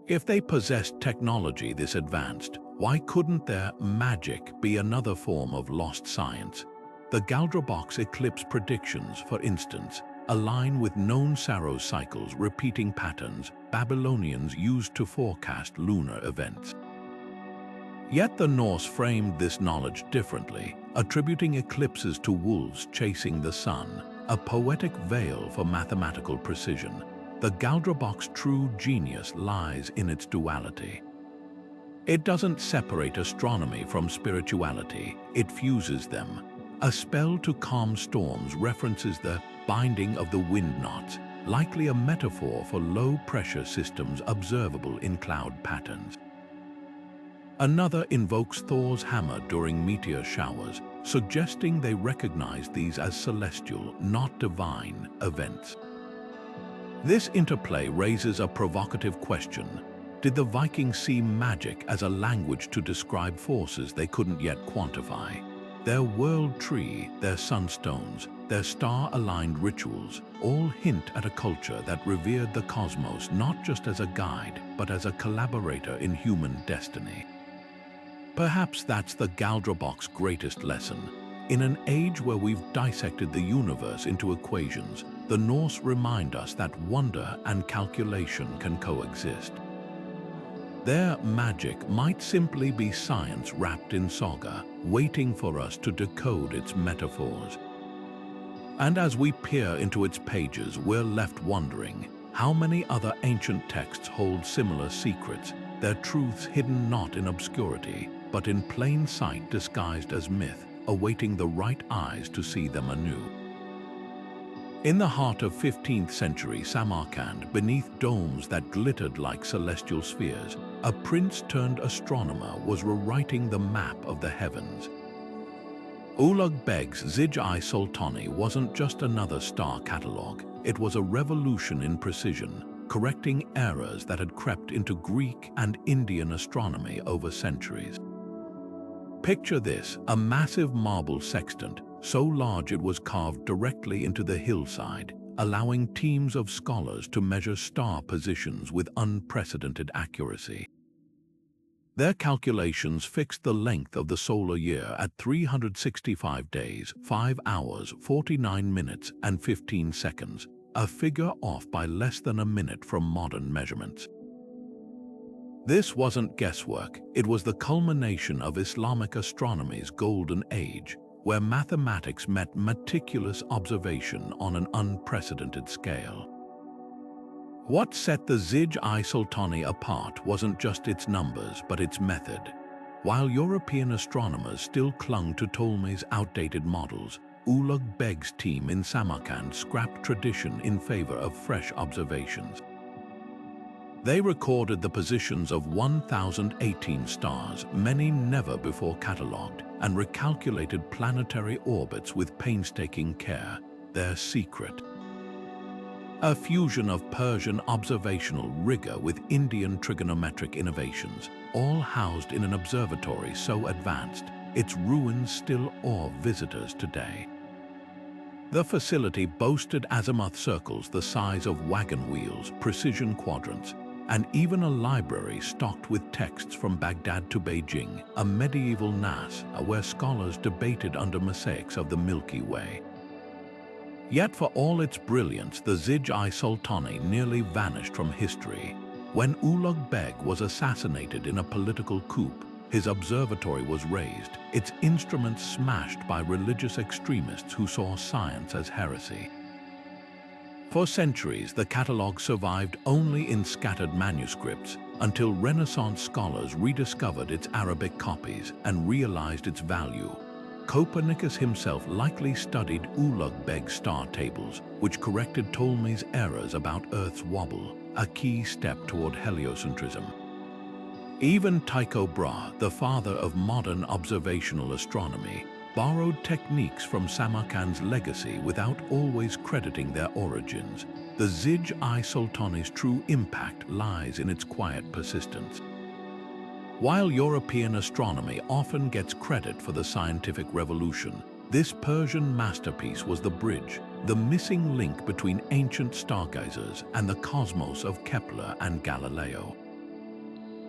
If they possessed technology this advanced, why couldn't their magic be another form of lost science? The Galdrabok's eclipse predictions, for instance, align with known Saros cycles, repeating patterns Babylonians used to forecast lunar events. Yet the Norse framed this knowledge differently, attributing eclipses to wolves chasing the sun, a poetic veil for mathematical precision. The Galdrabok's true genius lies in its duality. It doesn't separate astronomy from spirituality, it fuses them. A spell to calm storms references the binding of the wind knots, likely a metaphor for low-pressure systems observable in cloud patterns. Another invokes Thor's hammer during meteor showers, suggesting they recognize these as celestial, not divine, events. This interplay raises a provocative question. Did the Vikings see magic as a language to describe forces they couldn't yet quantify? Their world tree, their sunstones, their star-aligned rituals all hint at a culture that revered the cosmos not just as a guide, but as a collaborator in human destiny. Perhaps that's the Galdrabock's greatest lesson. In an age where we've dissected the universe into equations, the Norse remind us that wonder and calculation can coexist. Their magic might simply be science wrapped in saga, waiting for us to decode its metaphors. And as we peer into its pages, we're left wondering, how many other ancient texts hold similar secrets, their truths hidden not in obscurity, but in plain sight disguised as myth, awaiting the right eyes to see them anew. In the heart of 15th century Samarkand, beneath domes that glittered like celestial spheres, a prince-turned astronomer was rewriting the map of the heavens. Ulugh Beg's Zige-I-Sultoni wasn't just another star catalogue, it was a revolution in precision, correcting errors that had crept into Greek and Indian astronomy over centuries. Picture this, a massive marble sextant, so large it was carved directly into the hillside, allowing teams of scholars to measure star positions with unprecedented accuracy. Their calculations fixed the length of the solar year at 365 days, 5 hours, 49 minutes, and 15 seconds, a figure off by less than a minute from modern measurements. This wasn't guesswork, it was the culmination of Islamic astronomy's golden age, where mathematics met meticulous observation on an unprecedented scale. What set the Zige-I-Sultoni apart wasn't just its numbers, but its method. While European astronomers still clung to Ptolemy's outdated models, Ulugh Beg's team in Samarkand scrapped tradition in favor of fresh observations. They recorded the positions of 1,018 stars, many never before catalogued, and recalculated planetary orbits with painstaking care, their secret. A fusion of Persian observational rigor with Indian trigonometric innovations, all housed in an observatory so advanced, its ruins still awe visitors today. The facility boasted azimuth circles the size of wagon wheels, precision quadrants, and even a library stocked with texts from Baghdad to Beijing, a medieval Nas where scholars debated under mosaics of the Milky Way. Yet for all its brilliance, the Zige-I-Sultoni nearly vanished from history. When Ulugh Beg was assassinated in a political coup, his observatory was razed, its instruments smashed by religious extremists who saw science as heresy. For centuries, the catalogue survived only in scattered manuscripts until Renaissance scholars rediscovered its Arabic copies and realized its value. Copernicus himself likely studied Ulugh Beg's star tables, which corrected Ptolemy's errors about Earth's wobble, a key step toward heliocentrism. Even Tycho Brahe, the father of modern observational astronomy, borrowed techniques from Samarkand's legacy without always crediting their origins. The Zige-I-Sultoni's true impact lies in its quiet persistence. While European astronomy often gets credit for the scientific revolution, this Persian masterpiece was the bridge, the missing link between ancient stargazers and the cosmos of Kepler and Galileo.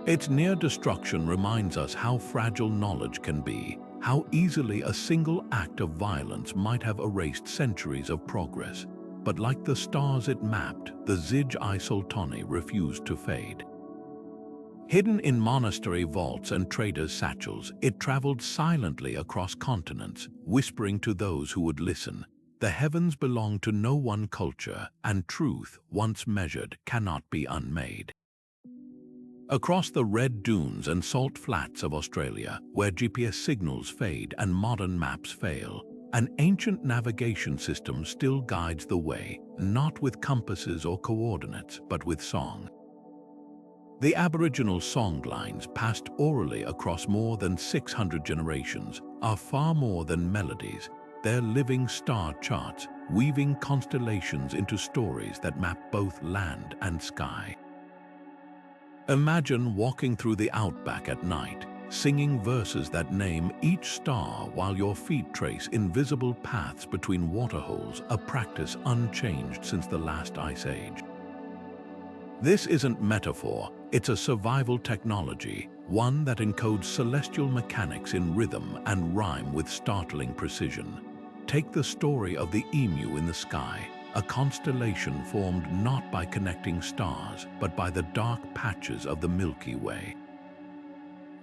Its near destruction reminds us how fragile knowledge can be, how easily a single act of violence might have erased centuries of progress. But like the stars it mapped, the Zige-I-Sultoni refused to fade. Hidden in monastery vaults and traders' satchels, it traveled silently across continents, whispering to those who would listen. The heavens belong to no one culture, and truth, once measured, cannot be unmade. Across the red dunes and salt flats of Australia, where GPS signals fade and modern maps fail, an ancient navigation system still guides the way, not with compasses or coordinates, but with song. The Aboriginal songlines, passed orally across more than 600 generations, are far more than melodies. They're living star charts, weaving constellations into stories that map both land and sky. Imagine walking through the outback at night, singing verses that name each star while your feet trace invisible paths between waterholes, a practice unchanged since the last ice age. This isn't metaphor, It's a survival technology, one that encodes celestial mechanics in rhythm and rhyme with startling precision. Take the story of the emu in the sky, a constellation formed not by connecting stars, but by the dark patches of the Milky Way.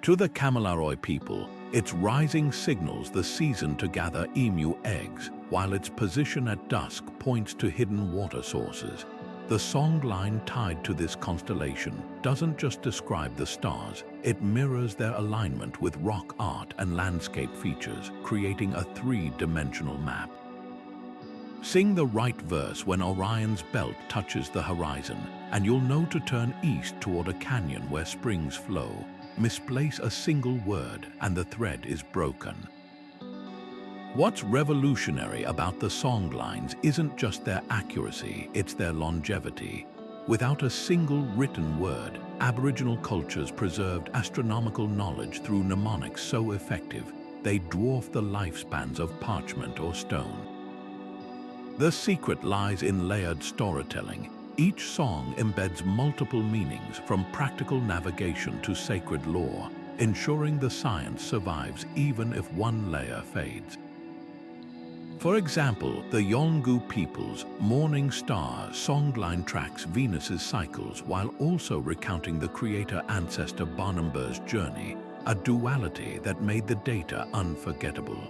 To the Kamilaroi people, its rising signals the season to gather emu eggs, while its position at dusk points to hidden water sources. The songline tied to this constellation doesn't just describe the stars, it mirrors their alignment with rock art and landscape features, creating a three-dimensional map. Sing the right verse when Orion's belt touches the horizon, and you'll know to turn east toward a canyon where springs flow. Misplace a single word, and the thread is broken. What's revolutionary about the songlines isn't just their accuracy, it's their longevity. Without a single written word, Aboriginal cultures preserved astronomical knowledge through mnemonics so effective, they dwarf the lifespans of parchment or stone. The secret lies in layered storytelling. Each song embeds multiple meanings, from practical navigation to sacred lore, ensuring the science survives even if one layer fades. For example, the Yolngu people's Morning Star songline tracks Venus's cycles while also recounting the creator-ancestor Barnumber's journey, a duality that made the data unforgettable.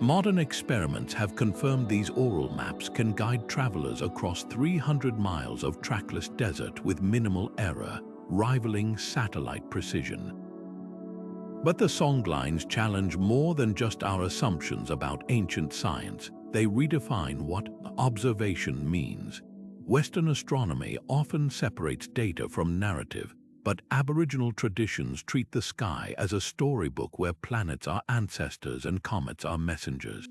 Modern experiments have confirmed these oral maps can guide travelers across 300 miles of trackless desert with minimal error, rivaling satellite precision. But the songlines challenge more than just our assumptions about ancient science. They redefine what observation means. Western astronomy often separates data from narrative, but Aboriginal traditions treat the sky as a storybook where planets are ancestors and comets are messengers.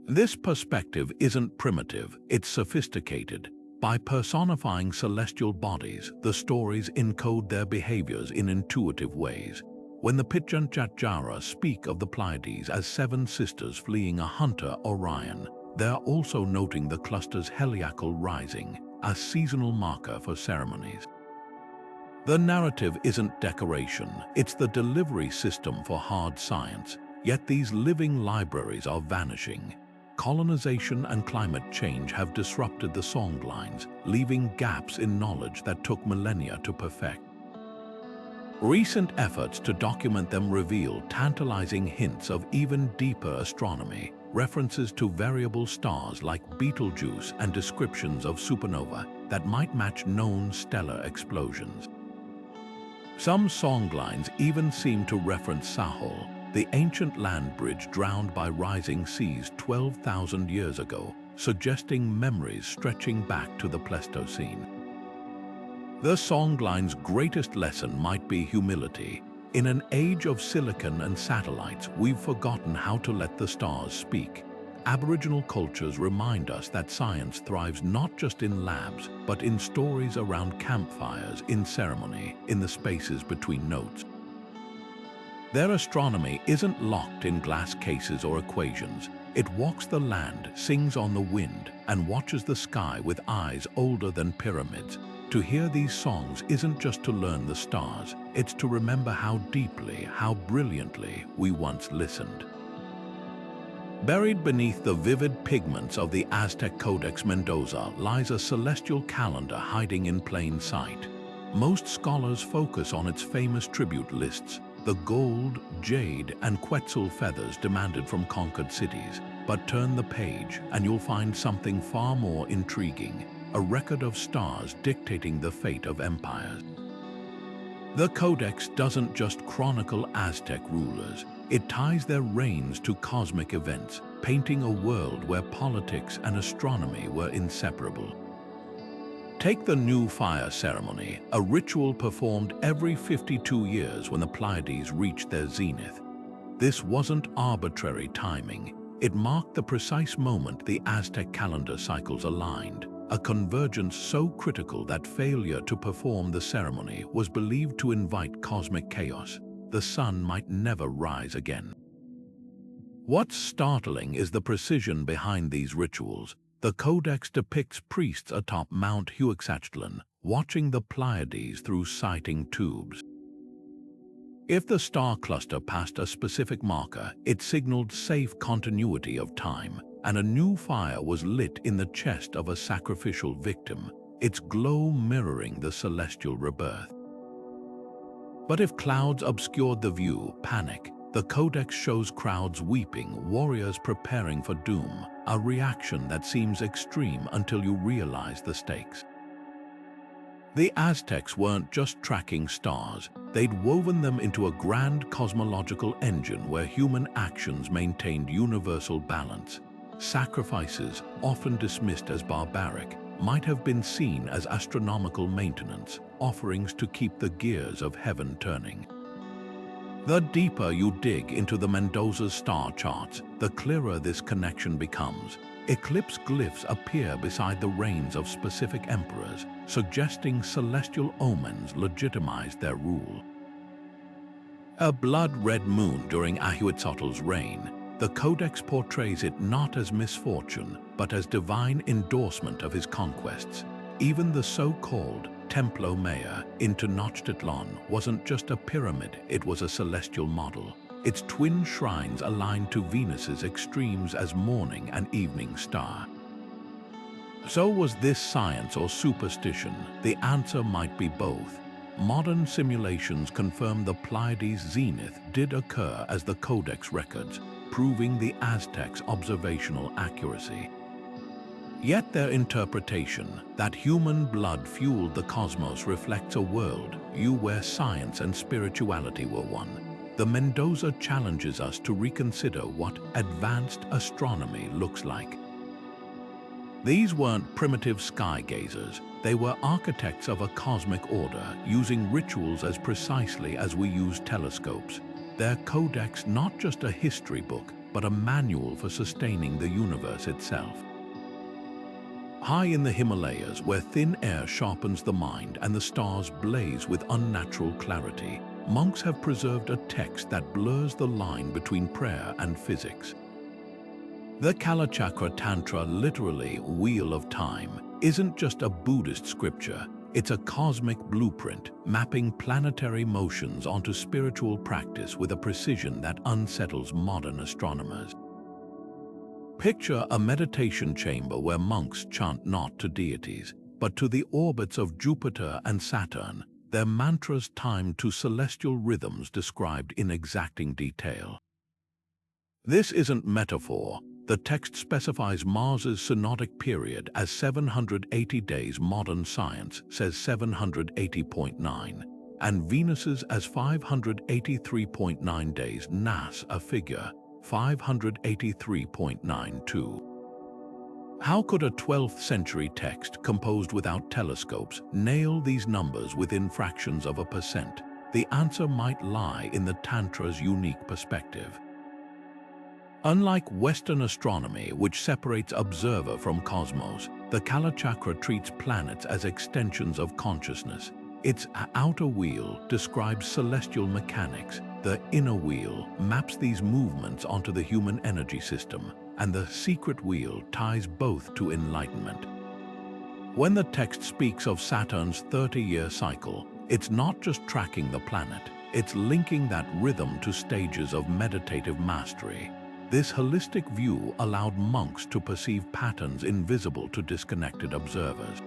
This perspective isn't primitive, it's sophisticated. By personifying celestial bodies, the stories encode their behaviors in intuitive ways. When the Pitjantjatjara speak of the Pleiades as seven sisters fleeing a hunter Orion, they are also noting the cluster's heliacal rising, a seasonal marker for ceremonies. The narrative isn't decoration, it's the delivery system for hard science, yet these living libraries are vanishing. Colonization and climate change have disrupted the songlines, leaving gaps in knowledge that took millennia to perfect. Recent efforts to document them reveal tantalizing hints of even deeper astronomy, references to variable stars like Betelgeuse and descriptions of supernova that might match known stellar explosions. Some songlines even seem to reference Sahol, the ancient land bridge drowned by rising seas 12,000 years ago, suggesting memories stretching back to the Pleistocene. The songline's greatest lesson might be humility. In an age of silicon and satellites, we've forgotten how to let the stars speak. Aboriginal cultures remind us that science thrives not just in labs, but in stories around campfires, in ceremony, in the spaces between notes. Their astronomy isn't locked in glass cases or equations. It walks the land, sings on the wind, and watches the sky with eyes older than pyramids. To hear these songs isn't just to learn the stars, it's to remember how deeply, how brilliantly we once listened. Buried beneath the vivid pigments of the Aztec Codex Mendoza lies a celestial calendar hiding in plain sight. Most scholars focus on its famous tribute lists, the gold, jade, and quetzal feathers demanded from conquered cities. But turn the page and you'll find something far more intriguing. A record of stars dictating the fate of empires. The Codex doesn't just chronicle Aztec rulers, it ties their reigns to cosmic events, painting a world where politics and astronomy were inseparable. Take the New Fire ceremony, a ritual performed every 52 years when the Pleiades reached their zenith. This wasn't arbitrary timing, it marked the precise moment the Aztec calendar cycles aligned. A convergence so critical that failure to perform the ceremony was believed to invite cosmic chaos. The sun might never rise again. What's startling is the precision behind these rituals. The Codex depicts priests atop Mount Huaxtlan, watching the Pleiades through sighting tubes. If the star cluster passed a specific marker, it signaled safe continuity of time, and a new fire was lit in the chest of a sacrificial victim, its glow mirroring the celestial rebirth. But if clouds obscured the view, panic. The Codex shows crowds weeping, warriors preparing for doom, a reaction that seems extreme until you realize the stakes. The Aztecs weren't just tracking stars, they'd woven them into a grand cosmological engine where human actions maintained universal balance. Sacrifices, often dismissed as barbaric, might have been seen as astronomical maintenance, offerings to keep the gears of heaven turning. The deeper you dig into the Mendoza's star charts, the clearer this connection becomes. Eclipse glyphs appear beside the reigns of specific emperors, suggesting celestial omens legitimized their rule. A blood-red moon during Ahuitzotli's reign, the Codex portrays it not as misfortune, but as divine endorsement of his conquests. Even the so-called Templo Maya in Tenochtitlan wasn't just a pyramid, it was a celestial model. Its twin shrines aligned to Venus's extremes as morning and evening star. So was this science or superstition? The answer might be both. Modern simulations confirm the Pleiades' zenith did occur as the Codex records, proving the Aztecs' observational accuracy. Yet their interpretation, that human blood fueled the cosmos, reflects a world view where science and spirituality were one. The Mendoza challenges us to reconsider what advanced astronomy looks like. These weren't primitive sky gazers, they were architects of a cosmic order, using rituals as precisely as we use telescopes. Their codex not just a history book, but a manual for sustaining the universe itself. High in the Himalayas, where thin air sharpens the mind and the stars blaze with unnatural clarity, monks have preserved a text that blurs the line between prayer and physics. The Kalachakra Tantra, literally Wheel of Time, isn't just a Buddhist scripture, it's a cosmic blueprint, mapping planetary motions onto spiritual practice with a precision that unsettles modern astronomers. Picture a meditation chamber where monks chant not to deities, but to the orbits of Jupiter and Saturn, their mantras timed to celestial rhythms described in exacting detail. This isn't metaphor. The text specifies Mars's synodic period as 780 days, modern science says 780.9, and Venus's as 583.9 days, NASA figure 583.92. How could a 12th century text composed without telescopes nail these numbers within fractions of a percent? The answer might lie in the Tantra's unique perspective. Unlike Western astronomy, which separates observer from cosmos, the Kalachakra treats planets as extensions of consciousness. Its outer wheel describes celestial mechanics, the inner wheel maps these movements onto the human energy system, and the secret wheel ties both to enlightenment. When the text speaks of Saturn's 30-year cycle, it's not just tracking the planet, it's linking that rhythm to stages of meditative mastery. This holistic view allowed monks to perceive patterns invisible to disconnected observers.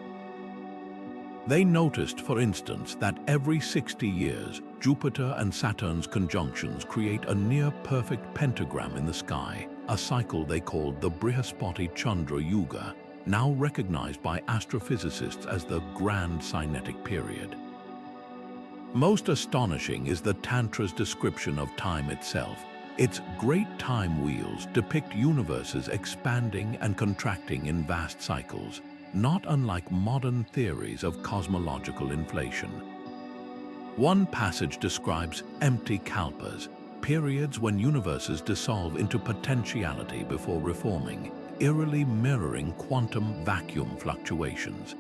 They noticed, for instance, that every 60 years, Jupiter and Saturn's conjunctions create a near-perfect pentagram in the sky, a cycle they called the Brihaspati Chandra Yuga, now recognized by astrophysicists as the Grand Cynetic Period. Most astonishing is the Tantra's description of time itself. Its great time wheels depict universes expanding and contracting in vast cycles, not unlike modern theories of cosmological inflation. One passage describes empty kalpas, periods when universes dissolve into potentiality before reforming, eerily mirroring quantum vacuum fluctuations.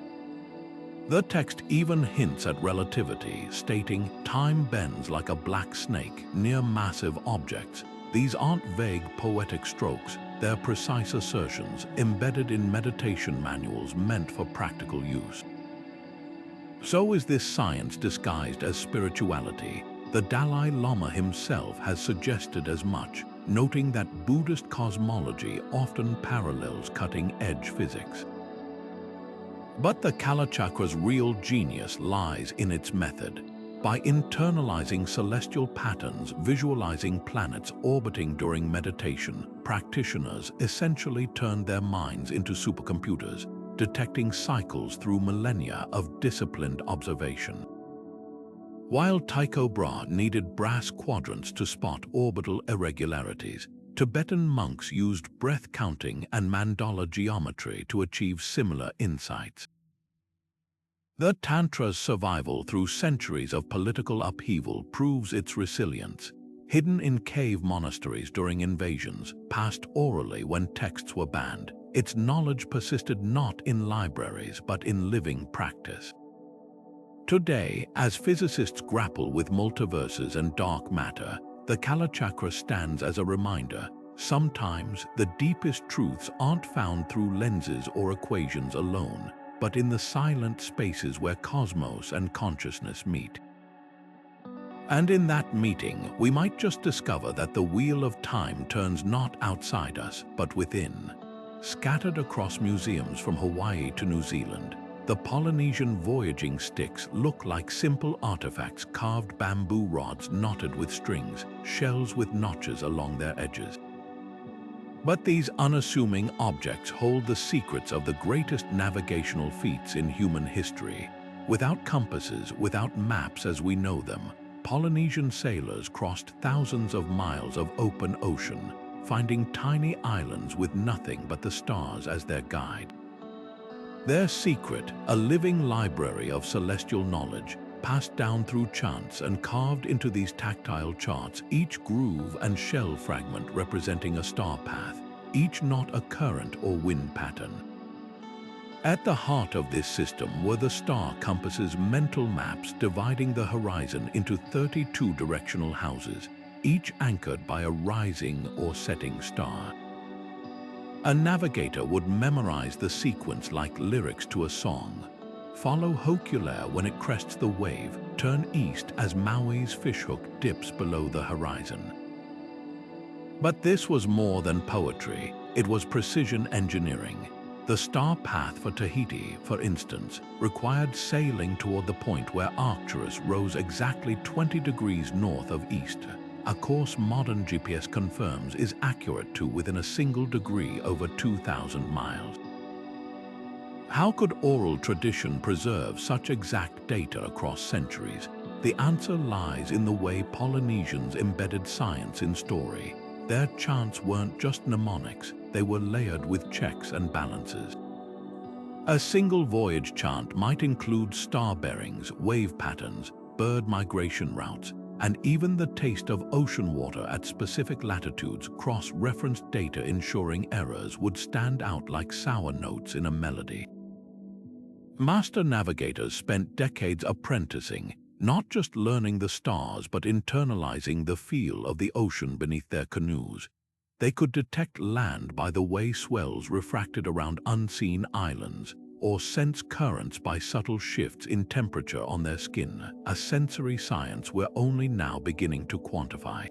The text even hints at relativity, stating time bends like a black snake near massive objects. These aren't vague poetic strokes, they're precise assertions embedded in meditation manuals meant for practical use. So is this science disguised as spirituality. The Dalai Lama himself has suggested as much, noting that Buddhist cosmology often parallels cutting-edge physics. But the Kalachakra's real genius lies in its method. By internalizing celestial patterns, visualizing planets orbiting during meditation, practitioners essentially turned their minds into supercomputers, detecting cycles through millennia of disciplined observation. While Tycho Brahe needed brass quadrants to spot orbital irregularities, Tibetan monks used breath counting and mandala geometry to achieve similar insights. The Tantra's survival through centuries of political upheaval proves its resilience. Hidden in cave monasteries during invasions, passed orally when texts were banned, its knowledge persisted not in libraries but in living practice. Today, as physicists grapple with multiverses and dark matter, the Kalachakra stands as a reminder. Sometimes the deepest truths aren't found through lenses or equations alone, but in the silent spaces where cosmos and consciousness meet. And in that meeting, we might just discover that the wheel of time turns not outside us, but within. Scattered across museums from Hawaii to New Zealand, the Polynesian voyaging sticks look like simple artifacts, carved bamboo rods knotted with strings, shells with notches along their edges. But these unassuming objects hold the secrets of the greatest navigational feats in human history. Without compasses, without maps as we know them, Polynesian sailors crossed thousands of miles of open ocean, finding tiny islands with nothing but the stars as their guide. Their secret, a living library of celestial knowledge, passed down through chants and carved into these tactile charts, each groove and shell fragment representing a star path, each knot a current or wind pattern. At the heart of this system were the star compass's mental maps dividing the horizon into 32 directional houses, each anchored by a rising or setting star. A navigator would memorize the sequence like lyrics to a song. Follow Hokulea when it crests the wave, turn east as Maui's fishhook dips below the horizon. But this was more than poetry, it was precision engineering. The star path for Tahiti, for instance, required sailing toward the point where Arcturus rose exactly 20 degrees north of east, a course modern GPS confirms is accurate to within a single degree over 2,000 miles. How could oral tradition preserve such exact data across centuries? The answer lies in the way Polynesians embedded science in story. Their chants weren't just mnemonics, they were layered with checks and balances. A single voyage chant might include star bearings, wave patterns, bird migration routes, and even the taste of ocean water at specific latitudes. Cross-referenced data ensuring errors would stand out like sour notes in a melody. Master navigators spent decades apprenticing, not just learning the stars but internalizing the feel of the ocean beneath their canoes. They could detect land by the way swells refracted around unseen islands, or sense currents by subtle shifts in temperature on their skin, a sensory science we're only now beginning to quantify.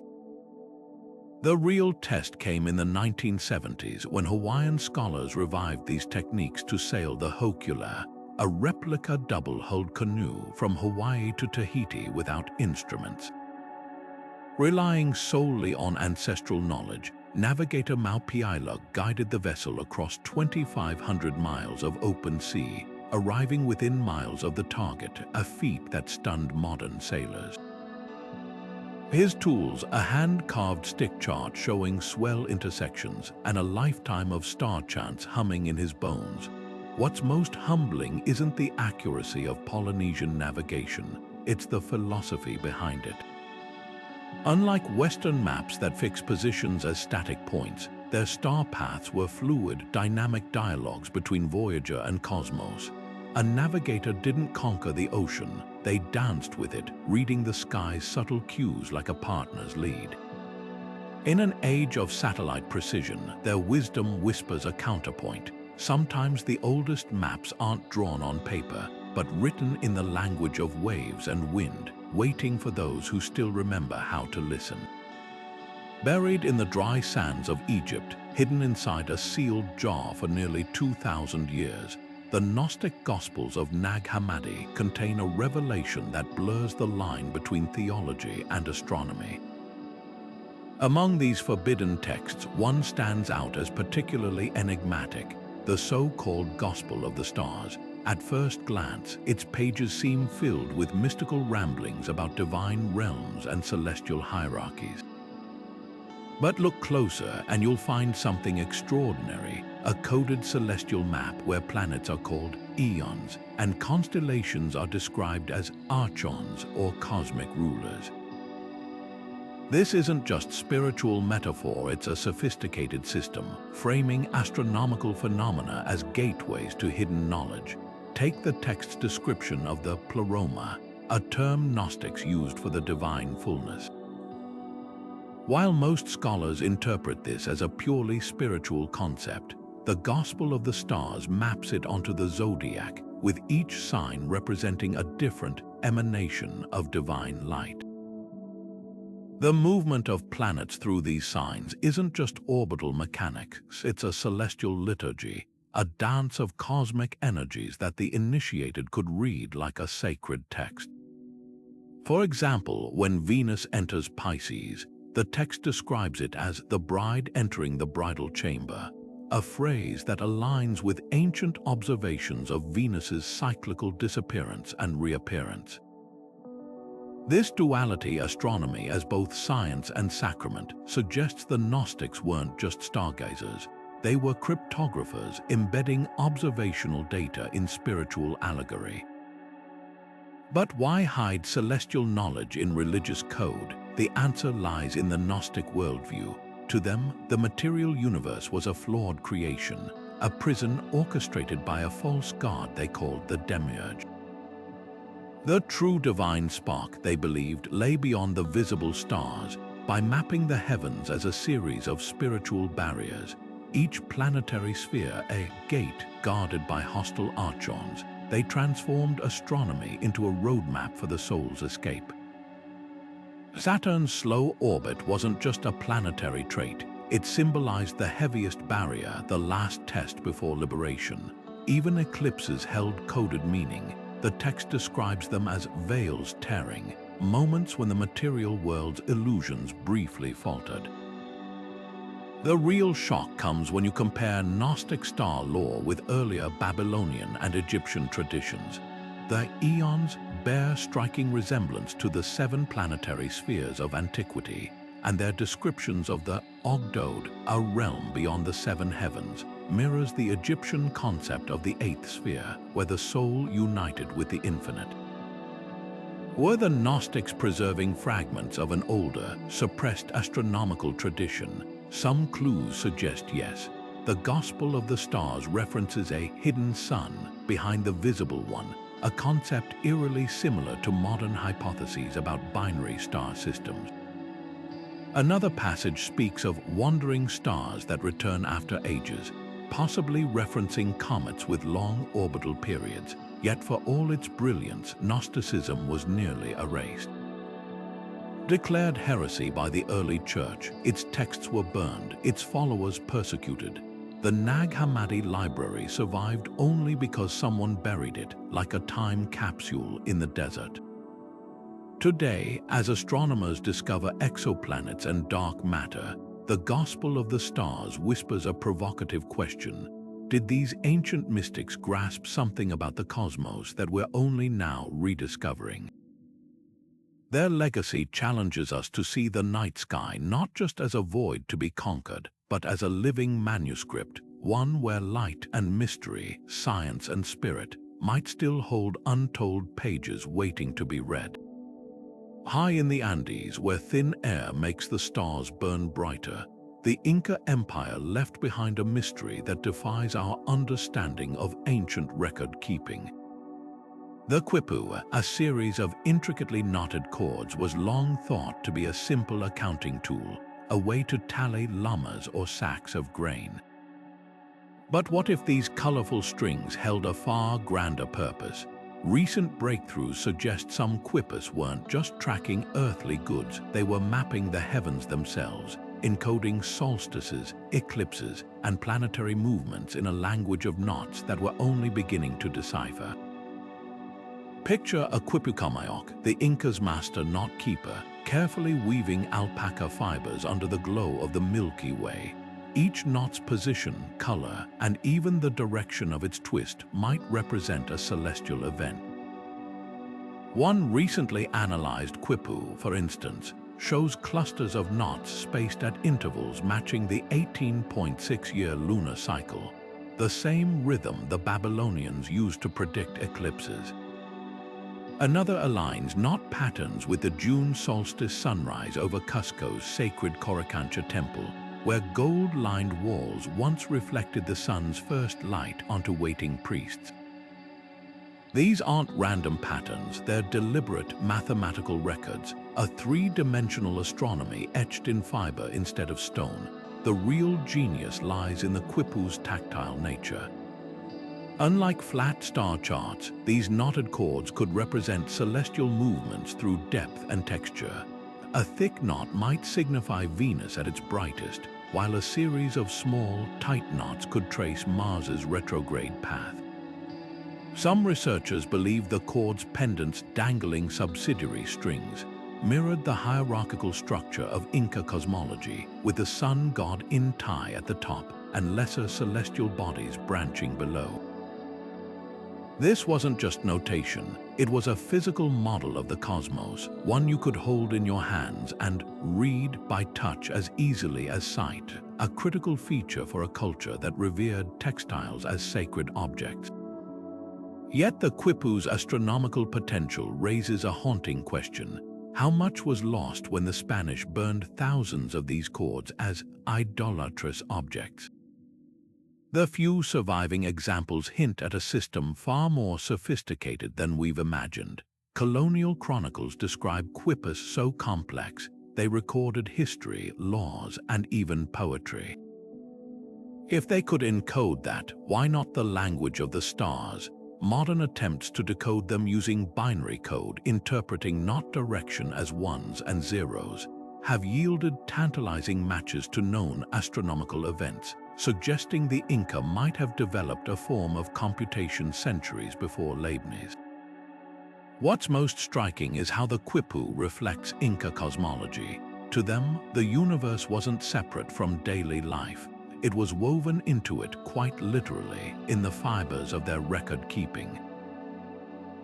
The real test came in the 1970s when Hawaiian scholars revived these techniques to sail the Hokulea, a replica double-hulled canoe from Hawaii to Tahiti without instruments. Relying solely on ancestral knowledge, navigator Maupiailug guided the vessel across 2,500 miles of open sea, arriving within miles of the target, a feat that stunned modern sailors. His tools, a hand-carved stick chart showing swell intersections, and a lifetime of star chants humming in his bones. What's most humbling isn't the accuracy of Polynesian navigation, it's the philosophy behind it. Unlike Western maps that fix positions as static points, their star paths were fluid, dynamic dialogues between Voyager and Cosmos. A navigator didn't conquer the ocean, they danced with it, reading the sky's subtle cues like a partner's lead. In an age of satellite precision, their wisdom whispers a counterpoint. Sometimes the oldest maps aren't drawn on paper, but written in the language of waves and wind, waiting for those who still remember how to listen. Buried in the dry sands of Egypt, hidden inside a sealed jar for nearly 2,000 years, the Gnostic Gospels of Nag Hammadi contain a revelation that blurs the line between theology and astronomy. Among these forbidden texts, one stands out as particularly enigmatic, the so-called Gospel of the Stars. At first glance, its pages seem filled with mystical ramblings about divine realms and celestial hierarchies. But look closer and you'll find something extraordinary, a coded celestial map where planets are called eons and constellations are described as archons or cosmic rulers. This isn't just spiritual metaphor, it's a sophisticated system, framing astronomical phenomena as gateways to hidden knowledge. Take the text's description of the pleroma, a term Gnostics used for the divine fullness. While most scholars interpret this as a purely spiritual concept, the Gospel of the Stars maps it onto the Zodiac, with each sign representing a different emanation of divine light. The movement of planets through these signs isn't just orbital mechanics, it's a celestial liturgy, a dance of cosmic energies that the initiated could read like a sacred text. For example, when Venus enters Pisces, the text describes it as the bride entering the bridal chamber, a phrase that aligns with ancient observations of Venus's cyclical disappearance and reappearance. This duality, astronomy as both science and sacrament, suggests the Gnostics weren't just stargazers. They were cryptographers embedding observational data in spiritual allegory. But why hide celestial knowledge in religious code? The answer lies in the Gnostic worldview. To them, the material universe was a flawed creation, a prison orchestrated by a false god they called the Demiurge. The true divine spark, they believed, lay beyond the visible stars. By mapping the heavens as a series of spiritual barriers, each planetary sphere a gate guarded by hostile archons, they transformed astronomy into a roadmap for the soul's escape. Saturn's slow orbit wasn't just a planetary trait, it symbolized the heaviest barrier, the last test before liberation. Even eclipses held coded meaning. The text describes them as veils tearing, moments when the material world's illusions briefly faltered. The real shock comes when you compare Gnostic star lore with earlier Babylonian and Egyptian traditions. The eons bear striking resemblance to the 7 planetary spheres of antiquity, and their descriptions of the Ogdoad, a realm beyond the 7 heavens, mirrors the Egyptian concept of the 8th sphere, where the soul united with the infinite. Were the Gnostics preserving fragments of an older, suppressed astronomical tradition? Some clues suggest yes. The Gospel of the Stars references a hidden sun behind the visible one, a concept eerily similar to modern hypotheses about binary star systems. Another passage speaks of wandering stars that return after ages, possibly referencing comets with long orbital periods. Yet for all its brilliance, Gnosticism was nearly erased. Declared heresy by the early church, its texts were burned, its followers persecuted. The Nag Hammadi library survived only because someone buried it, like a time capsule in the desert. Today, as astronomers discover exoplanets and dark matter, the Gospel of the Stars whispers a provocative question. Did these ancient mystics grasp something about the cosmos that we're only now rediscovering? Their legacy challenges us to see the night sky not just as a void to be conquered, but as a living manuscript, one where light and mystery, science and spirit, might still hold untold pages waiting to be read. High in the Andes, where thin air makes the stars burn brighter, the Inca Empire left behind a mystery that defies our understanding of ancient record-keeping. The Quipu, a series of intricately knotted cords, was long thought to be a simple accounting tool, a way to tally llamas or sacks of grain. But what if these colorful strings held a far grander purpose? Recent breakthroughs suggest some Quipus weren't just tracking earthly goods, they were mapping the heavens themselves, encoding solstices, eclipses, and planetary movements in a language of knots that were only beginning to decipher. Picture a Quipu, the Inca's master knot keeper, carefully weaving alpaca fibers under the glow of the Milky Way. Each knot's position, color, and even the direction of its twist might represent a celestial event. One recently analyzed Quipu, for instance, shows clusters of knots spaced at intervals matching the 18.6-year lunar cycle, the same rhythm the Babylonians used to predict eclipses. Another aligns knot patterns with the June solstice sunrise over Cusco's sacred Coricancha temple, where gold-lined walls once reflected the sun's first light onto waiting priests. These aren't random patterns, they're deliberate mathematical records, a three-dimensional astronomy etched in fiber instead of stone. The real genius lies in the Quipu's tactile nature. Unlike flat star charts, these knotted chords could represent celestial movements through depth and texture. A thick knot might signify Venus at its brightest, while a series of small, tight knots could trace Mars's retrograde path. Some researchers believe the chord's pendants dangling subsidiary strings mirrored the hierarchical structure of Inca cosmology, with the sun god Inti at the top and lesser celestial bodies branching below. This wasn't just notation, it was a physical model of the cosmos, one you could hold in your hands and read by touch as easily as sight, a critical feature for a culture that revered textiles as sacred objects. Yet the Quipu's astronomical potential raises a haunting question. How much was lost when the Spanish burned thousands of these chords as idolatrous objects? The few surviving examples hint at a system far more sophisticated than we've imagined. Colonial chronicles describe Quipus so complex, they recorded history, laws, and even poetry. If they could encode that, why not the language of the stars? Modern attempts to decode them using binary code, interpreting knot direction as ones and zeros, have yielded tantalizing matches to known astronomical events, suggesting the Inca might have developed a form of computation centuries before Leibniz. What's most striking is how the Quipu reflects Inca cosmology. To them, the universe wasn't separate from daily life. It was woven into it, quite literally, in the fibers of their record-keeping.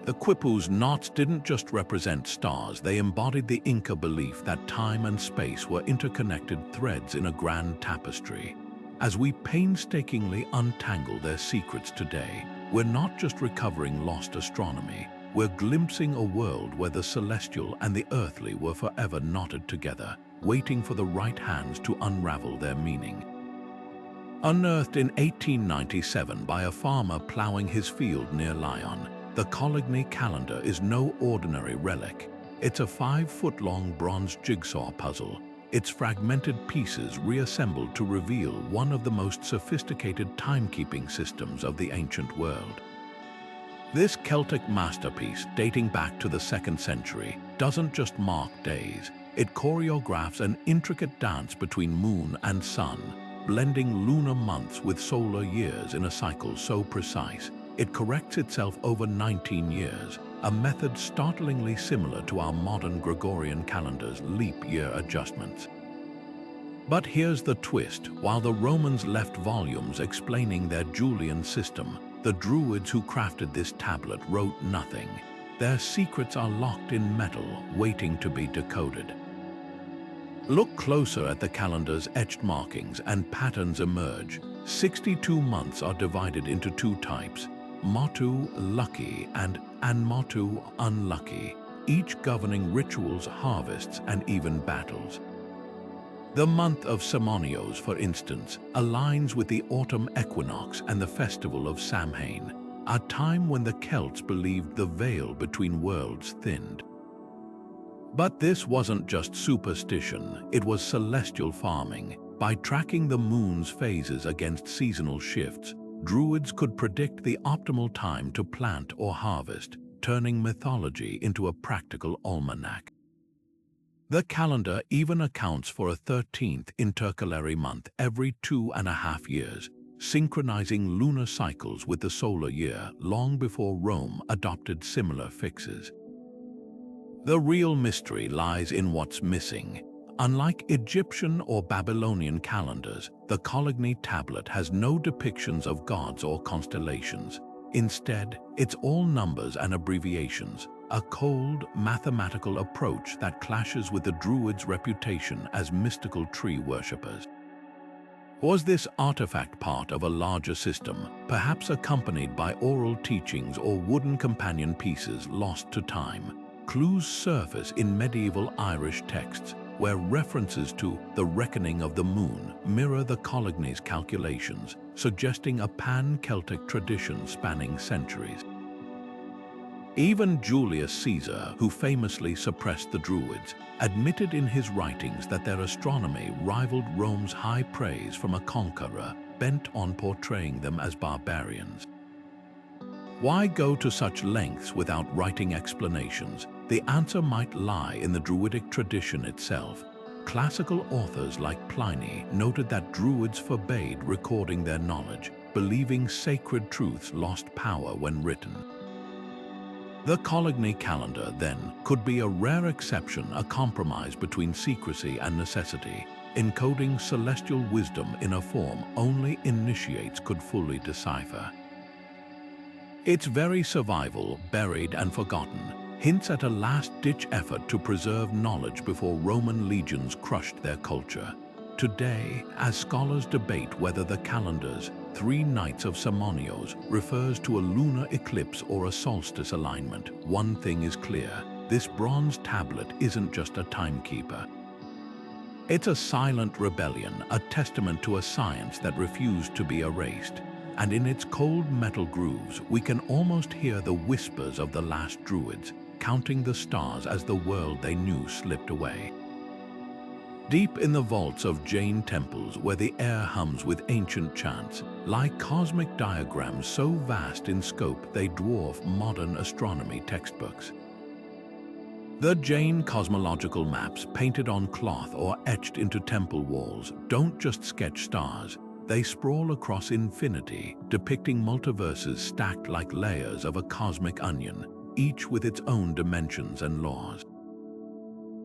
The Quipu's knots didn't just represent stars, they embodied the Inca belief that time and space were interconnected threads in a grand tapestry. As we painstakingly untangle their secrets today, we're not just recovering lost astronomy, we're glimpsing a world where the celestial and the earthly were forever knotted together, waiting for the right hands to unravel their meaning. Unearthed in 1897 by a farmer plowing his field near Lyon, the Coligny calendar is no ordinary relic. It's a 5-foot-long bronze jigsaw puzzle, its fragmented pieces reassembled to reveal one of the most sophisticated timekeeping systems of the ancient world. This Celtic masterpiece, dating back to the 2nd century, doesn't just mark days, it choreographs an intricate dance between moon and sun, blending lunar months with solar years in a cycle so precise, it corrects itself over 19 years, a method startlingly similar to our modern Gregorian calendar's leap year adjustments. But here's the twist. While the Romans left volumes explaining their Julian system, the Druids who crafted this tablet wrote nothing. Their secrets are locked in metal, waiting to be decoded. Look closer at the calendar's etched markings and patterns emerge. 62 months are divided into 2 types, Motu lucky and Anmotu unlucky, each governing rituals, harvests, and even battles. The month of Samanios, for instance, aligns with the autumn equinox and the festival of Samhain, a time when the Celts believed the veil between worlds thinned. But this wasn't just superstition, it was celestial farming. By tracking the moon's phases against seasonal shifts, Druids could predict the optimal time to plant or harvest. turning mythology into a practical almanac. The calendar even accounts for a 13th intercalary month every 2.5 years, synchronizing lunar cycles with the solar year long before Rome adopted similar fixes. The real mystery lies in what's missing. Unlike Egyptian or Babylonian calendars, the Kalachakra tablet has no depictions of gods or constellations. Instead, it's all numbers and abbreviations, a cold, mathematical approach that clashes with the Druids' reputation as mystical tree worshippers. Was this artifact part of a larger system, perhaps accompanied by oral teachings or wooden companion pieces lost to time? Clues surface in medieval Irish texts, where references to the reckoning of the moon mirror the Kalachakra's calculations, suggesting a pan-Celtic tradition spanning centuries. Even Julius Caesar, who famously suppressed the Druids, admitted in his writings that their astronomy rivaled Rome's high praise from a conqueror bent on portraying them as barbarians. Why go to such lengths without writing explanations? The answer might lie in the Druidic tradition itself. Classical authors like Pliny noted that Druids forbade recording their knowledge, believing sacred truths lost power when written. The Kalachakra calendar, then, could be a rare exception, a compromise between secrecy and necessity, encoding celestial wisdom in a form only initiates could fully decipher. Its very survival, buried and forgotten, hints at a last-ditch effort to preserve knowledge before Roman legions crushed their culture. Today, as scholars debate whether the calendar's 3 nights of Samanios refers to a lunar eclipse or a solstice alignment, one thing is clear: this bronze tablet isn't just a timekeeper. It's a silent rebellion, a testament to a science that refused to be erased. And in its cold metal grooves, we can almost hear the whispers of the last Druids, counting the stars as the world they knew slipped away. Deep in the vaults of Jain temples, where the air hums with ancient chants, lie cosmic diagrams so vast in scope they dwarf modern astronomy textbooks. The Jain cosmological maps, painted on cloth or etched into temple walls, don't just sketch stars. They sprawl across infinity, depicting multiverses stacked like layers of a cosmic onion, each with its own dimensions and laws.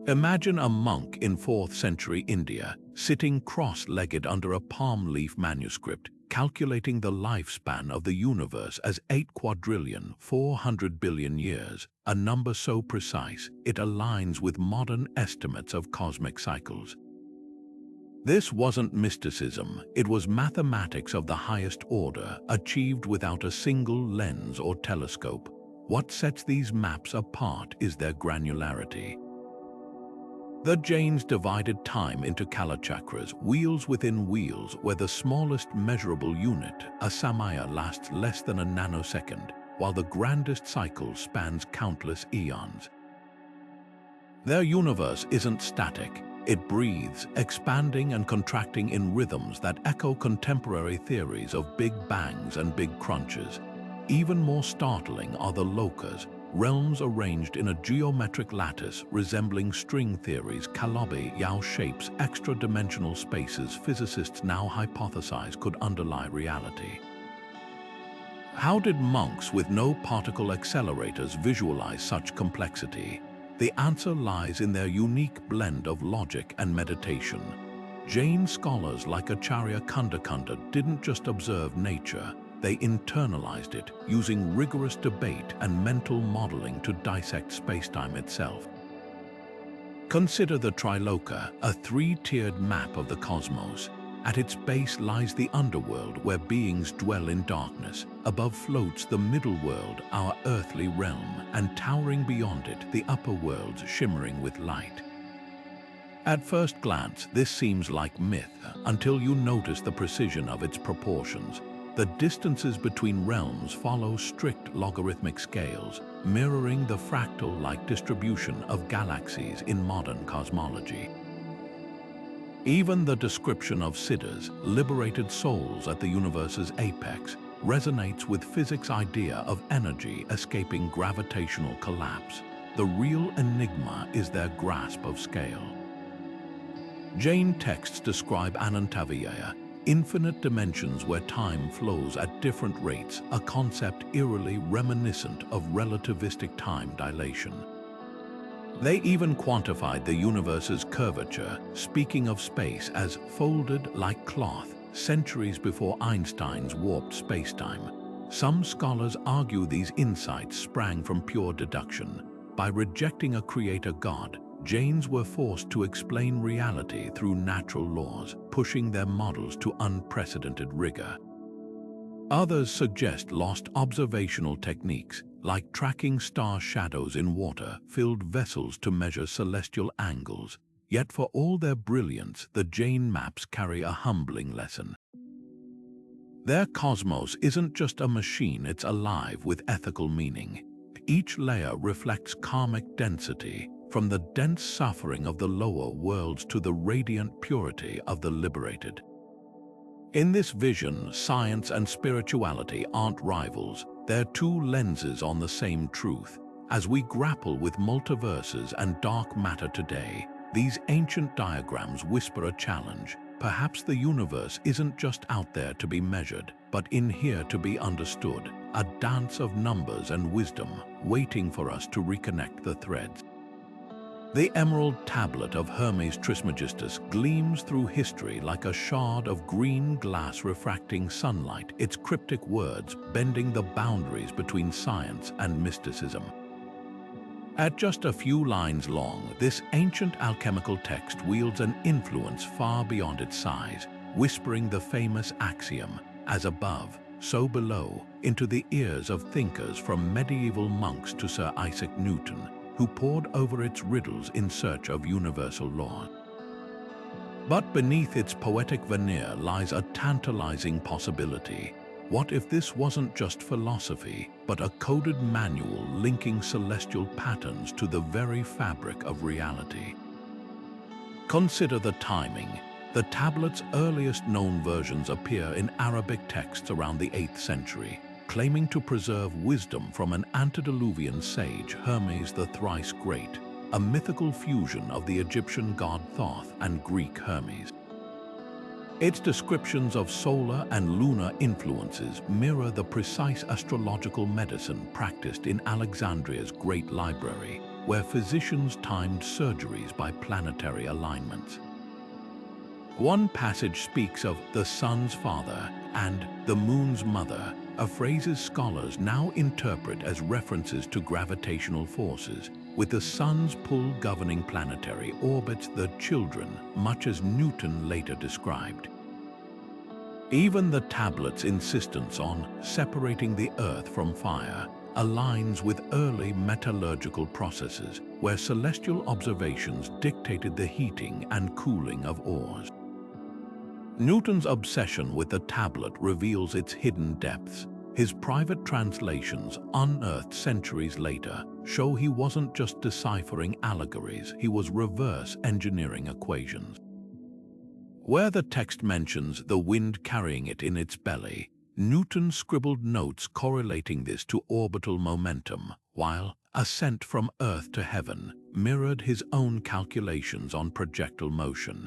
Imagine a monk in 4th century India, sitting cross-legged under a palm leaf manuscript, calculating the lifespan of the universe as 8,400 billion years, a number so precise it aligns with modern estimates of cosmic cycles. This wasn't mysticism, it was mathematics of the highest order, achieved without a single lens or telescope. What sets these maps apart is their granularity. The Jains divided time into Kalachakras, wheels within wheels, where the smallest measurable unit, a samaya, lasts less than a nanosecond, while the grandest cycle spans countless eons. Their universe isn't static. It breathes, expanding and contracting in rhythms that echo contemporary theories of big bangs and big crunches. Even more startling are the lokas, realms arranged in a geometric lattice resembling string theory's Calabi-Yau shapes, extra-dimensional spaces physicists now hypothesize could underlie reality. How did monks with no particle accelerators visualize such complexity? The answer lies in their unique blend of logic and meditation. Jain scholars like Acharya Kundakunda didn't just observe nature, they internalized it, using rigorous debate and mental modeling to dissect spacetime itself. Consider the Triloka, a 3-tiered map of the cosmos. At its base lies the underworld, where beings dwell in darkness. Above floats the middle world, our earthly realm, and towering beyond it, the upper worlds shimmering with light. At first glance, this seems like myth, until you notice the precision of its proportions. The distances between realms follow strict logarithmic scales, mirroring the fractal-like distribution of galaxies in modern cosmology. Even the description of siddhas, liberated souls at the universe's apex, resonates with physics' idea of energy escaping gravitational collapse. The real enigma is their grasp of scale. Jain texts describe Anantavyaya, infinite dimensions where time flows at different rates, a concept eerily reminiscent of relativistic time dilation. They even quantified the universe's curvature, speaking of space as folded like cloth, centuries before Einstein's warped spacetime. Some scholars argue these insights sprang from pure deduction. By rejecting a creator god, Jains were forced to explain reality through natural laws, pushing their models to unprecedented rigor. Others suggest lost observational techniques, like tracking star shadows in water-filled vessels to measure celestial angles. Yet for all their brilliance, the Jain maps carry a humbling lesson. Their cosmos isn't just a machine, it's alive with ethical meaning. Each layer reflects karmic density, from the dense suffering of the lower worlds to the radiant purity of the liberated. In this vision, science and spirituality aren't rivals, they're two lenses on the same truth. As we grapple with multiverses and dark matter today, these ancient diagrams whisper a challenge. Perhaps the universe isn't just out there to be measured, but in here to be understood, a dance of numbers and wisdom, waiting for us to reconnect the threads. The Emerald Tablet of Hermes Trismegistus gleams through history like a shard of green glass refracting sunlight, its cryptic words bending the boundaries between science and mysticism. At just a few lines long, this ancient alchemical text wields an influence far beyond its size, whispering the famous axiom, "As above, so below," into the ears of thinkers from medieval monks to Sir Isaac Newton, who pored over its riddles in search of universal law. But beneath its poetic veneer lies a tantalizing possibility. What if this wasn't just philosophy, but a coded manual linking celestial patterns to the very fabric of reality? Consider the timing. The tablet's earliest known versions appear in Arabic texts around the 8th century, claiming to preserve wisdom from an antediluvian sage, Hermes the Thrice Great, a mythical fusion of the Egyptian god Thoth and Greek Hermes. Its descriptions of solar and lunar influences mirror the precise astrological medicine practiced in Alexandria's Great Library, where physicians timed surgeries by planetary alignments. One passage speaks of the sun's father and the moon's mother, a phrases scholars now interpret as references to gravitational forces, with the sun's pull governing planetary orbits the children, much as Newton later described. Even the tablet's insistence on separating the earth from fire aligns with early metallurgical processes, where celestial observations dictated the heating and cooling of ores. Newton's obsession with the tablet reveals its hidden depths. His private translations, unearthed centuries later, show he wasn't just deciphering allegories, he was reverse engineering equations. Where the text mentions the wind carrying it in its belly, Newton scribbled notes correlating this to orbital momentum, while ascent from Earth to heaven mirrored his own calculations on projectile motion.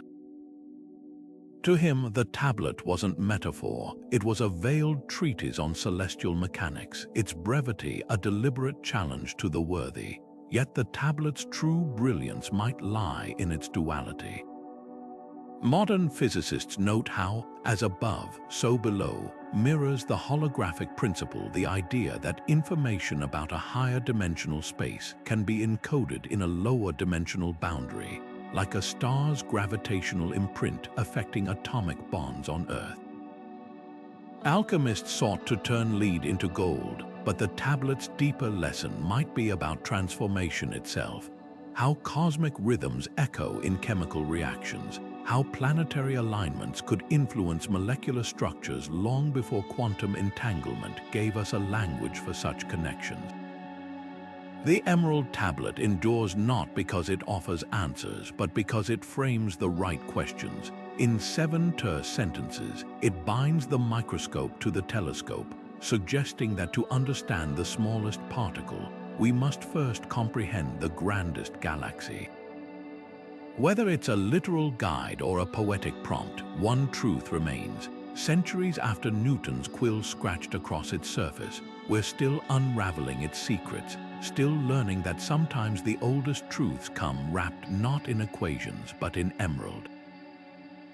To him, the tablet wasn't metaphor, it was a veiled treatise on celestial mechanics, its brevity a deliberate challenge to the worthy. Yet the tablet's true brilliance might lie in its duality. Modern physicists note how, as above, so below, mirrors the holographic principle, the idea that information about a higher dimensional space can be encoded in a lower dimensional boundary, like a star's gravitational imprint affecting atomic bonds on Earth. Alchemists sought to turn lead into gold, but the tablet's deeper lesson might be about transformation itself, how cosmic rhythms echo in chemical reactions, how planetary alignments could influence molecular structures long before quantum entanglement gave us a language for such connections. The Emerald Tablet endures not because it offers answers, but because it frames the right questions. In 7 terse sentences, it binds the microscope to the telescope, suggesting that to understand the smallest particle, we must first comprehend the grandest galaxy. Whether it's a literal guide or a poetic prompt, one truth remains. Centuries after Newton's quill scratched across its surface, we're still unraveling its secrets, still learning that sometimes the oldest truths come wrapped not in equations but in emerald.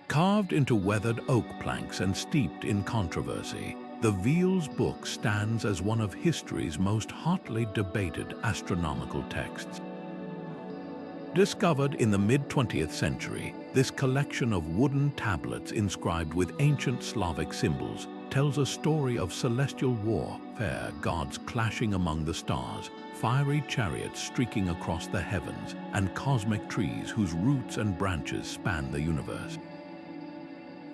Carved into weathered oak planks and steeped in controversy, the Veil's book stands as one of history's most hotly debated astronomical texts. Discovered in the mid-20th century, this collection of wooden tablets inscribed with ancient Slavic symbols tells a story of celestial warfare, gods clashing among the stars, fiery chariots streaking across the heavens, and cosmic trees whose roots and branches span the universe.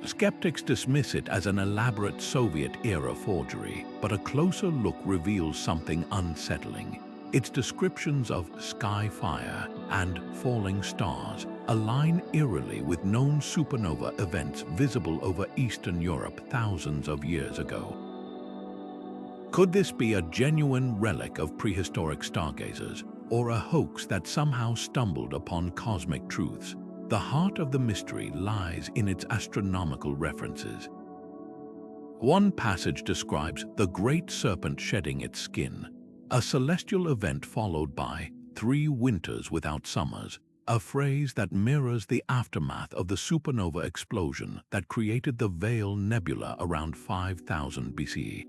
Skeptics dismiss it as an elaborate Soviet-era forgery, but a closer look reveals something unsettling. Its descriptions of sky fire and falling stars align eerily with known supernova events visible over Eastern Europe thousands of years ago. Could this be a genuine relic of prehistoric stargazers, or a hoax that somehow stumbled upon cosmic truths? The heart of the mystery lies in its astronomical references. One passage describes the great serpent shedding its skin, a celestial event followed by 3 winters without summers, a phrase that mirrors the aftermath of the supernova explosion that created the Veil Nebula around 5000 BCE.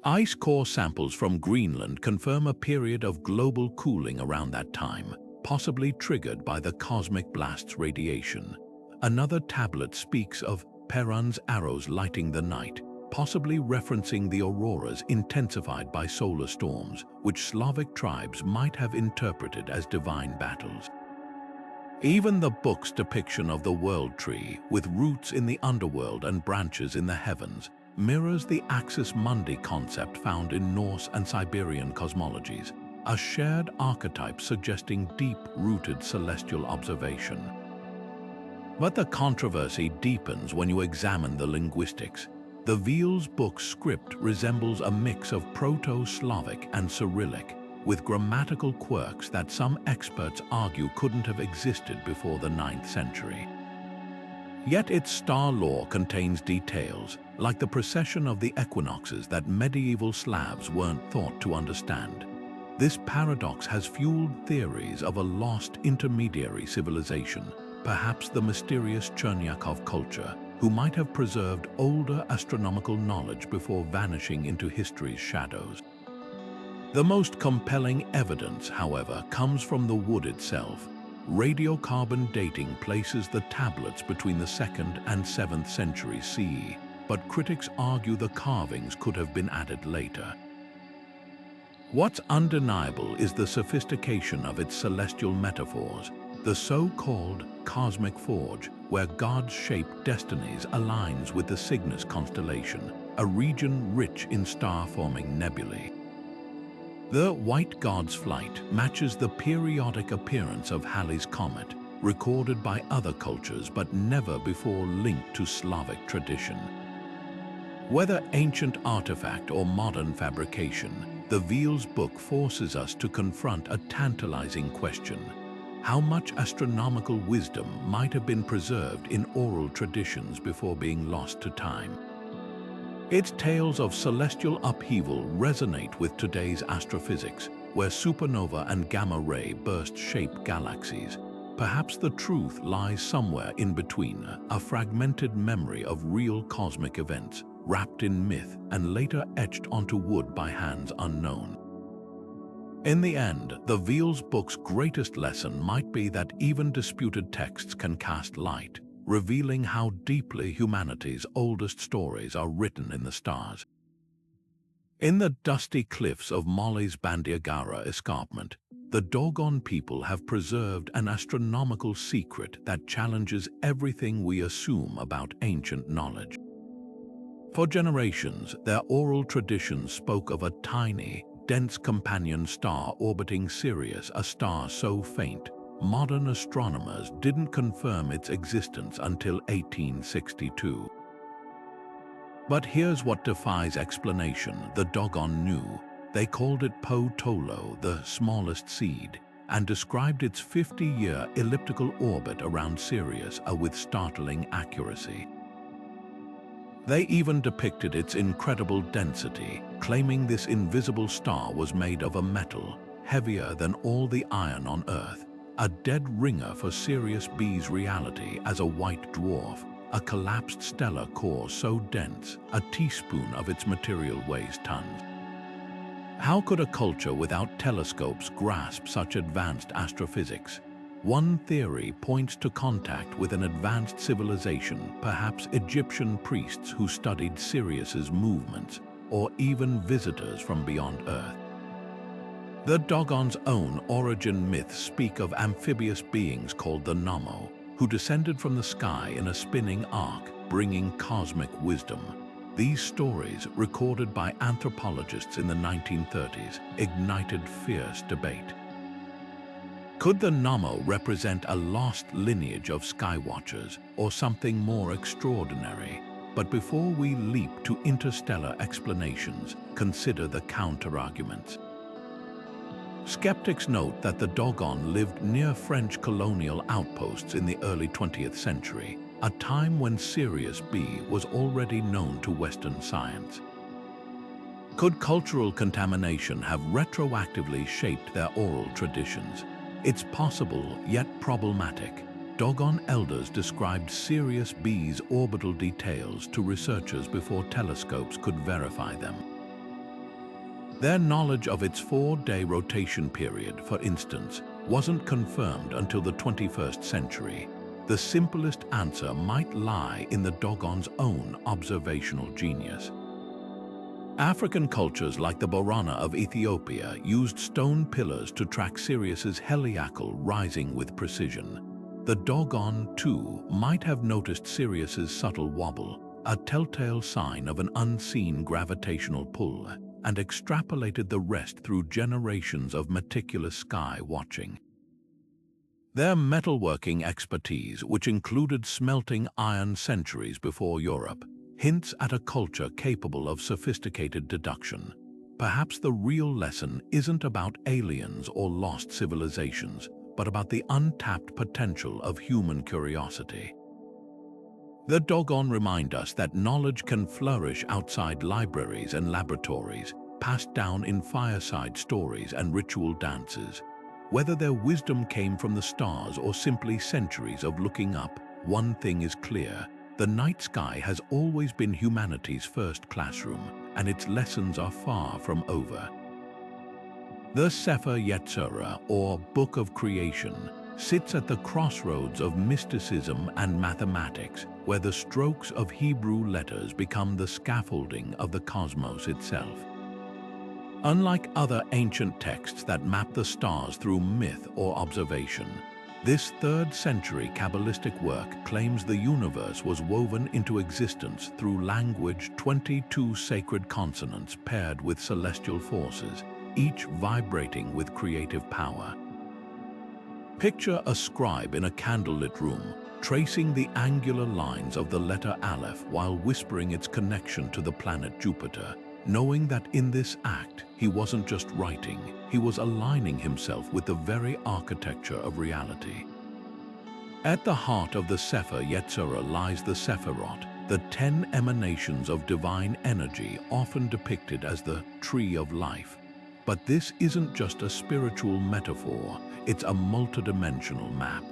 Ice core samples from Greenland confirm a period of global cooling around that time, possibly triggered by the cosmic blast's radiation. Another tablet speaks of Perun's arrows lighting the night, possibly referencing the auroras intensified by solar storms, which Slavic tribes might have interpreted as divine battles. Even the book's depiction of the world tree, with roots in the underworld and branches in the heavens, mirrors the axis mundi concept found in Norse and Siberian cosmologies, a shared archetype suggesting deep-rooted celestial observation. But the controversy deepens when you examine the linguistics. The Veil's book's script resembles a mix of Proto-Slavic and Cyrillic, with grammatical quirks that some experts argue couldn't have existed before the 9th century. Yet its star lore contains details, like the precession of the equinoxes, that medieval Slavs weren't thought to understand. This paradox has fueled theories of a lost intermediary civilization, perhaps the mysterious Chernyakov culture, who might have preserved older astronomical knowledge before vanishing into history's shadows. The most compelling evidence, however, comes from the wood itself. Radiocarbon dating places the tablets between the 2nd and 7th centuries CE, but critics argue the carvings could have been added later. What's undeniable is the sophistication of its celestial metaphors, the so-called cosmic forge, where God's shaped destinies aligns with the Cygnus constellation, a region rich in star-forming nebulae. The White God's Flight matches the periodic appearance of Halley's Comet, recorded by other cultures but never before linked to Slavic tradition. Whether ancient artifact or modern fabrication, the Veil's book forces us to confront a tantalizing question: how much astronomical wisdom might have been preserved in oral traditions before being lost to time? Its tales of celestial upheaval resonate with today's astrophysics, where supernova and gamma-ray bursts shape galaxies. Perhaps the truth lies somewhere in between, a fragmented memory of real cosmic events, wrapped in myth and later etched onto wood by hands unknown. In the end, the Veil's book's greatest lesson might be that even disputed texts can cast light, revealing how deeply humanity's oldest stories are written in the stars. In the dusty cliffs of Mali's Bandiagara escarpment, the Dogon people have preserved an astronomical secret that challenges everything we assume about ancient knowledge. For generations, their oral traditions spoke of a tiny, dense companion star orbiting Sirius, a star so faint, modern astronomers didn't confirm its existence until 1862. But here's what defies explanation. The Dogon knew. They called it Po Tolo, the smallest seed, and described its 50-year elliptical orbit around Sirius with startling accuracy. They even depicted its incredible density, claiming this invisible star was made of a metal heavier than all the iron on Earth, a dead ringer for Sirius B's reality as a white dwarf, a collapsed stellar core so dense a teaspoon of its material weighs tons. How could a culture without telescopes grasp such advanced astrophysics? One theory points to contact with an advanced civilization, perhaps Egyptian priests who studied Sirius's movements, or even visitors from beyond Earth. The Dogon's own origin myths speak of amphibious beings called the Nommo, who descended from the sky in a spinning ark, bringing cosmic wisdom. These stories, recorded by anthropologists in the 1930s, ignited fierce debate. Could the Nommo represent a lost lineage of skywatchers, or something more extraordinary? But before we leap to interstellar explanations, consider the counter-arguments. Skeptics note that the Dogon lived near French colonial outposts in the early 20th century, a time when Sirius B was already known to Western science. Could cultural contamination have retroactively shaped their oral traditions? It's possible, yet problematic. Dogon elders described Sirius B's orbital details to researchers before telescopes could verify them. Their knowledge of its 4-day rotation period, for instance, wasn't confirmed until the 21st century. The simplest answer might lie in the Dogon's own observational genius. African cultures like the Borana of Ethiopia used stone pillars to track Sirius's heliacal rising with precision. The Dogon, too, might have noticed Sirius's subtle wobble, a telltale sign of an unseen gravitational pull, and extrapolated the rest through generations of meticulous sky watching. Their metalworking expertise, which included smelting iron centuries before Europe, hints at a culture capable of sophisticated deduction. Perhaps the real lesson isn't about aliens or lost civilizations, but about the untapped potential of human curiosity. The Dogon remind us that knowledge can flourish outside libraries and laboratories, passed down in fireside stories and ritual dances. Whether their wisdom came from the stars or simply centuries of looking up, one thing is clear: the night sky has always been humanity's first classroom, and its lessons are far from over. The Sefer Yetzirah, or Book of Creation, sits at the crossroads of mysticism and mathematics, where the strokes of Hebrew letters become the scaffolding of the cosmos itself. Unlike other ancient texts that map the stars through myth or observation, this 3rd century Kabbalistic work claims the universe was woven into existence through language, 22 sacred consonants paired with celestial forces, each vibrating with creative power. Picture a scribe in a candlelit room, tracing the angular lines of the letter Aleph while whispering its connection to the planet Jupiter, knowing that in this act he wasn't just writing, he was aligning himself with the very architecture of reality. At the heart of the Sefer Yetzirah lies the Sephirot, the 10 emanations of divine energy often depicted as the tree of life. But this isn't just a spiritual metaphor, it's a multidimensional map.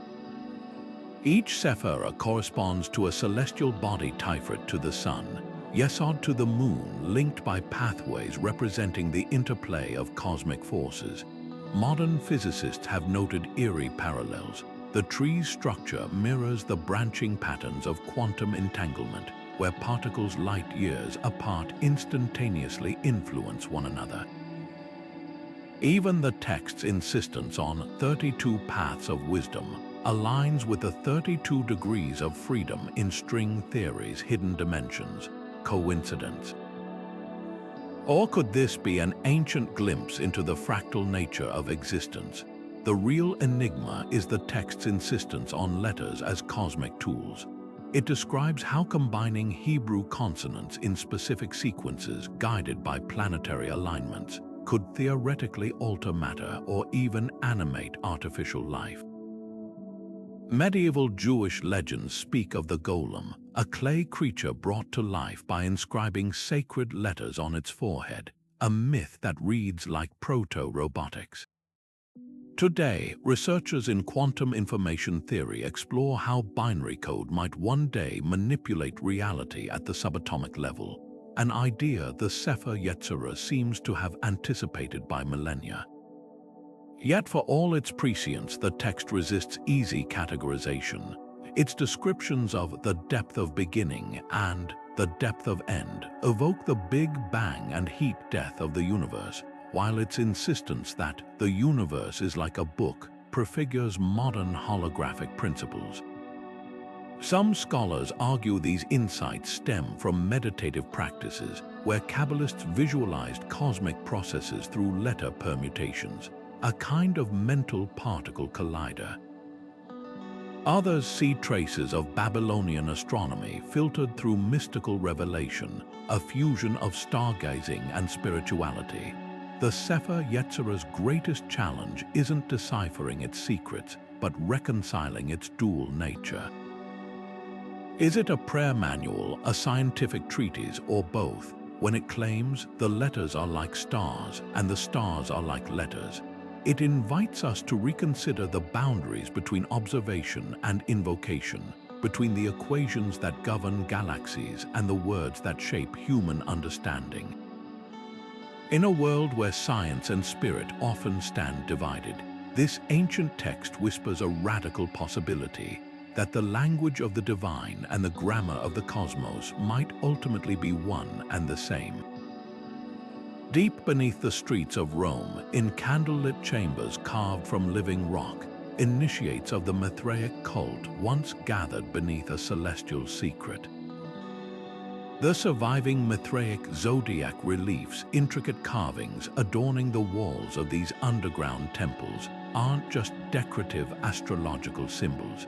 Each Sephirah corresponds to a celestial body, Tiferet to the sun, Yesod to the moon, linked by pathways representing the interplay of cosmic forces. Modern physicists have noted eerie parallels. The tree's structure mirrors the branching patterns of quantum entanglement, where particles light years apart instantaneously influence one another. Even the text's insistence on 32 paths of wisdom aligns with the 32 degrees of freedom in string theory's hidden dimensions. Coincidence? Or could this be an ancient glimpse into the fractal nature of existence? The real enigma is the text's insistence on letters as cosmic tools. It describes how combining Hebrew consonants in specific sequences guided by planetary alignments could theoretically alter matter or even animate artificial life. Medieval Jewish legends speak of the golem, a clay creature brought to life by inscribing sacred letters on its forehead, a myth that reads like proto-robotics. Today, researchers in quantum information theory explore how binary code might one day manipulate reality at the subatomic level, an idea the Sefer Yetzirah seems to have anticipated by millennia. Yet for all its prescience, the text resists easy categorization. Its descriptions of the depth of beginning and the depth of end evoke the Big Bang and heat death of the universe, while its insistence that the universe is like a book prefigures modern holographic principles. Some scholars argue these insights stem from meditative practices where Kabbalists visualized cosmic processes through letter permutations, a kind of mental particle collider. Others see traces of Babylonian astronomy filtered through mystical revelation, a fusion of stargazing and spirituality. The Sefer Yetzirah's greatest challenge isn't deciphering its secrets, but reconciling its dual nature. Is it a prayer manual, a scientific treatise, or both, when it claims the letters are like stars and the stars are like letters? It invites us to reconsider the boundaries between observation and invocation, between the equations that govern galaxies and the words that shape human understanding. In a world where science and spirit often stand divided, this ancient text whispers a radical possibility that the language of the divine and the grammar of the cosmos might ultimately be one and the same. Deep beneath the streets of Rome, in candlelit chambers carved from living rock, initiates of the Mithraic cult once gathered beneath a celestial secret. The surviving Mithraic zodiac reliefs, intricate carvings adorning the walls of these underground temples, aren't just decorative astrological symbols.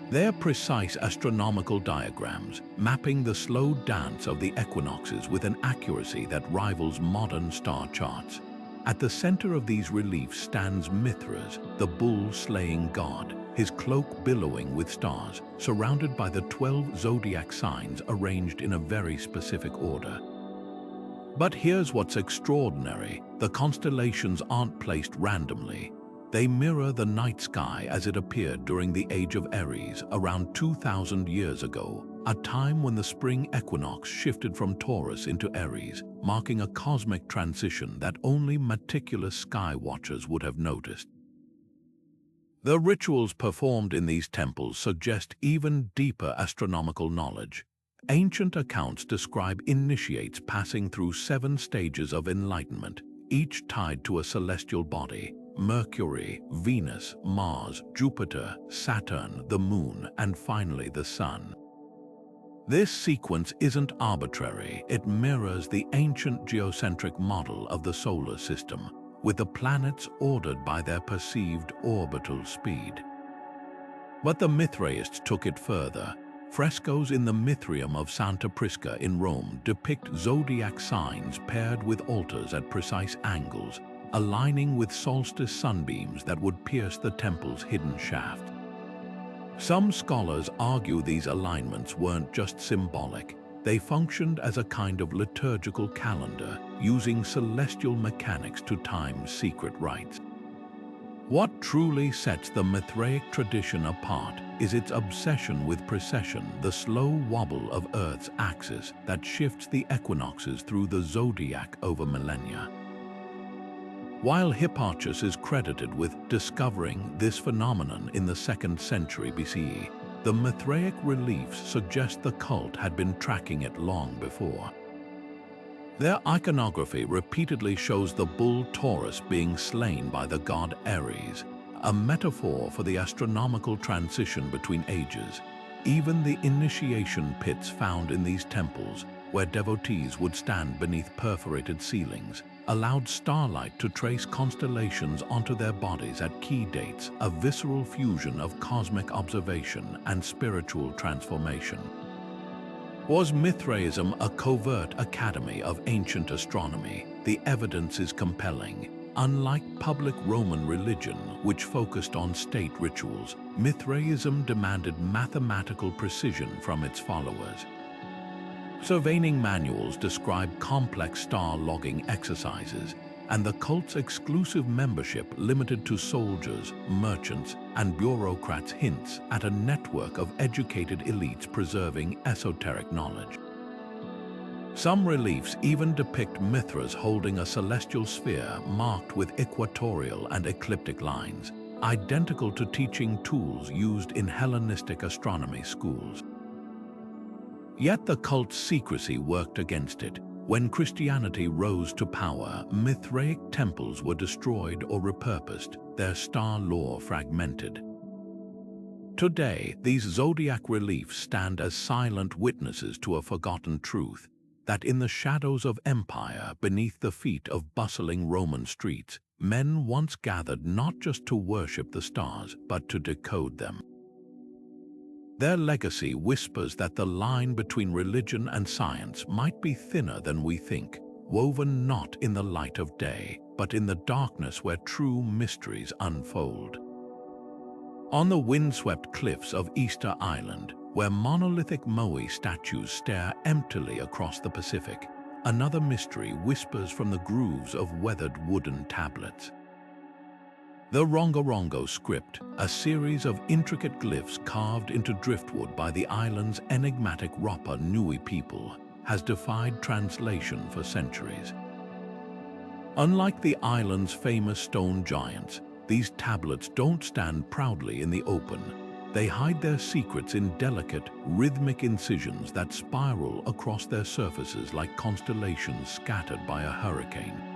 They're precise astronomical diagrams, mapping the slow dance of the equinoxes with an accuracy that rivals modern star charts. At the center of these reliefs stands Mithras, the bull-slaying god, his cloak billowing with stars, surrounded by the 12 zodiac signs arranged in a very specific order. But here's what's extraordinary: the constellations aren't placed randomly. They mirror the night sky as it appeared during the Age of Aries around 2,000 years ago, a time when the spring equinox shifted from Taurus into Aries, marking a cosmic transition that only meticulous sky watchers would have noticed. The rituals performed in these temples suggest even deeper astronomical knowledge. Ancient accounts describe initiates passing through 7 stages of enlightenment, each tied to a celestial body: Mercury, Venus, Mars, Jupiter, Saturn, the Moon, and finally the Sun. This sequence isn't arbitrary. It mirrors the ancient geocentric model of the solar system, with the planets ordered by their perceived orbital speed. But the Mithraists took it further. Frescoes in the Mithraeum of Santa Prisca in Rome depict zodiac signs paired with altars at precise angles, aligning with solstice sunbeams that would pierce the temple's hidden shaft. Some scholars argue these alignments weren't just symbolic. They functioned as a kind of liturgical calendar, using celestial mechanics to time secret rites. What truly sets the Mithraic tradition apart is its obsession with precession, the slow wobble of Earth's axis that shifts the equinoxes through the zodiac over millennia. While Hipparchus is credited with discovering this phenomenon in the 2nd century BCE, the Mithraic reliefs suggest the cult had been tracking it long before. Their iconography repeatedly shows the bull Taurus being slain by the god Ares, a metaphor for the astronomical transition between ages. Even the initiation pits found in these temples, where devotees would stand beneath perforated ceilings, allowed starlight to trace constellations onto their bodies at key dates, a visceral fusion of cosmic observation and spiritual transformation. Was Mithraism a covert academy of ancient astronomy? The evidence is compelling. Unlike public Roman religion, which focused on state rituals, Mithraism demanded mathematical precision from its followers. Surveying manuals describe complex star logging exercises, and the cult's exclusive membership limited to soldiers, merchants, and bureaucrats hints at a network of educated elites preserving esoteric knowledge. Some reliefs even depict Mithras holding a celestial sphere marked with equatorial and ecliptic lines, identical to teaching tools used in Hellenistic astronomy schools. Yet the cult's secrecy worked against it. When Christianity rose to power, Mithraic temples were destroyed or repurposed, their star lore fragmented. Today, these zodiac reliefs stand as silent witnesses to a forgotten truth, that in the shadows of empire, beneath the feet of bustling Roman streets, men once gathered not just to worship the stars, but to decode them. Their legacy whispers that the line between religion and science might be thinner than we think, woven not in the light of day, but in the darkness where true mysteries unfold. On the windswept cliffs of Easter Island, where monolithic moai statues stare emptily across the Pacific, another mystery whispers from the grooves of weathered wooden tablets. The Rongorongo script, a series of intricate glyphs carved into driftwood by the island's enigmatic Rapa Nui people, has defied translation for centuries. Unlike the island's famous stone giants, these tablets don't stand proudly in the open. They hide their secrets in delicate, rhythmic incisions that spiral across their surfaces like constellations scattered by a hurricane.